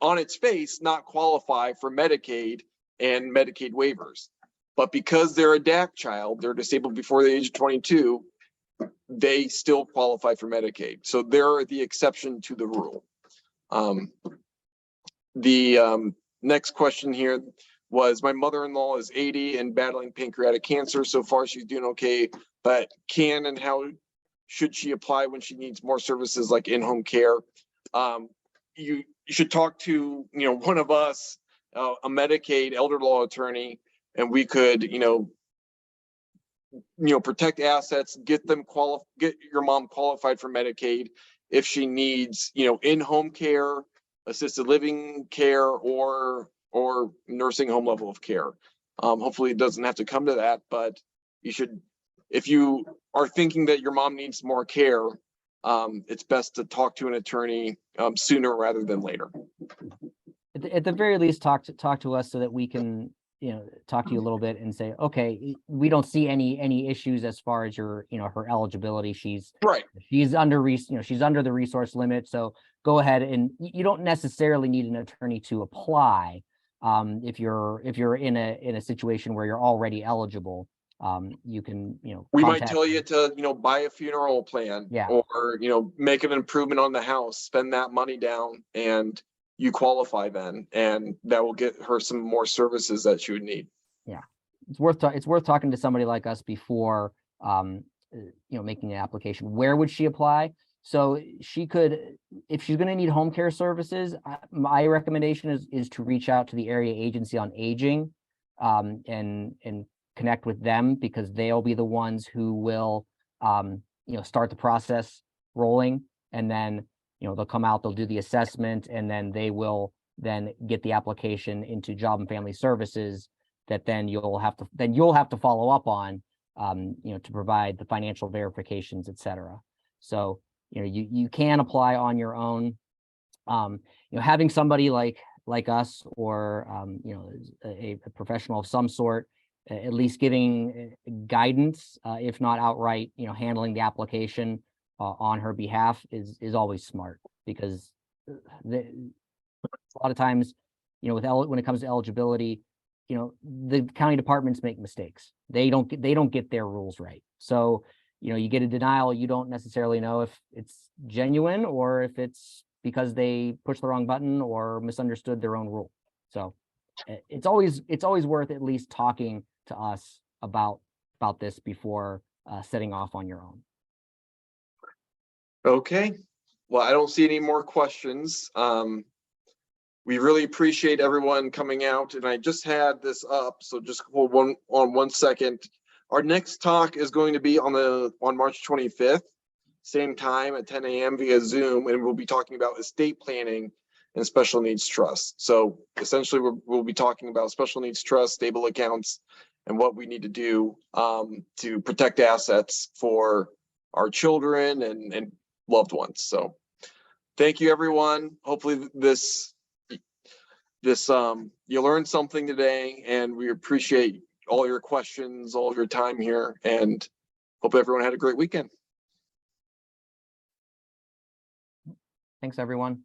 S2: on its face, not qualify for Medicaid and Medicaid waivers. But because they're a DAC child, they're disabled before the age of 22, they still qualify for Medicaid. So they're the exception to the rule. The next question here was, my mother-in-law is 80 and battling pancreatic cancer. So far, she's doing okay, but can and how should she apply when she needs more services like in-home care? You should talk to one of us, a Medicaid elder law attorney, and we could protect assets, get your mom qualified for Medicaid if she needs in-home care, assisted living care, or nursing home level of care. Hopefully it doesn't have to come to that, but you should, if you are thinking that your mom needs more care, it's best to talk to an attorney sooner rather than later.
S1: At the very least, talk to us so that we can talk to you a little bit and say, okay, we don't see any issues as far as your her eligibility. She's under she's under the resource limit, so go ahead, and you don't necessarily need an attorney to apply if you're in a situation where you're already eligible. You can
S2: we might tell you to buy a funeral plan, or make an improvement on the house, spend that money down, and you qualify then, and that will get her some more services that she would need. Yeah,
S1: it's worth talking to somebody like us before making an application. Where would she apply? So she could, if she's going to need home care services, my recommendation is to reach out to the Area Agency on Aging, and connect with them, because they'll be the ones who will, start the process rolling, and then, they'll come out, they'll do the assessment, and then they will then get the application into Job and Family Services that then you'll have to follow up on, to provide the financial verifications, et cetera. So, you can apply on your own. Having somebody like us, or a professional of some sort, at least giving guidance, if not outright, handling the application on her behalf is always smart, because a lot of times, when it comes to eligibility, the county departments make mistakes. They don't get their rules right. So, you get a denial, you don't necessarily know if it's genuine or if it's because they pushed the wrong button or misunderstood their own rule. So it's always worth at least talking to us about this before setting off on your own.
S2: Okay, well, I don't see any more questions. We really appreciate everyone coming out, and I just had this up, so just hold on 1 second. Our next talk is going to be on March 25th, same time at 10 a.m. via Zoom, and we'll be talking about estate planning and special needs trusts. So essentially, we'll be talking about special needs trusts, stable accounts, and what we need to do to protect assets for our children and loved ones. So thank you, everyone. Hopefully you learned something today, and we appreciate all your questions, all of your time here, and hope everyone had a great weekend.
S1: Thanks, everyone.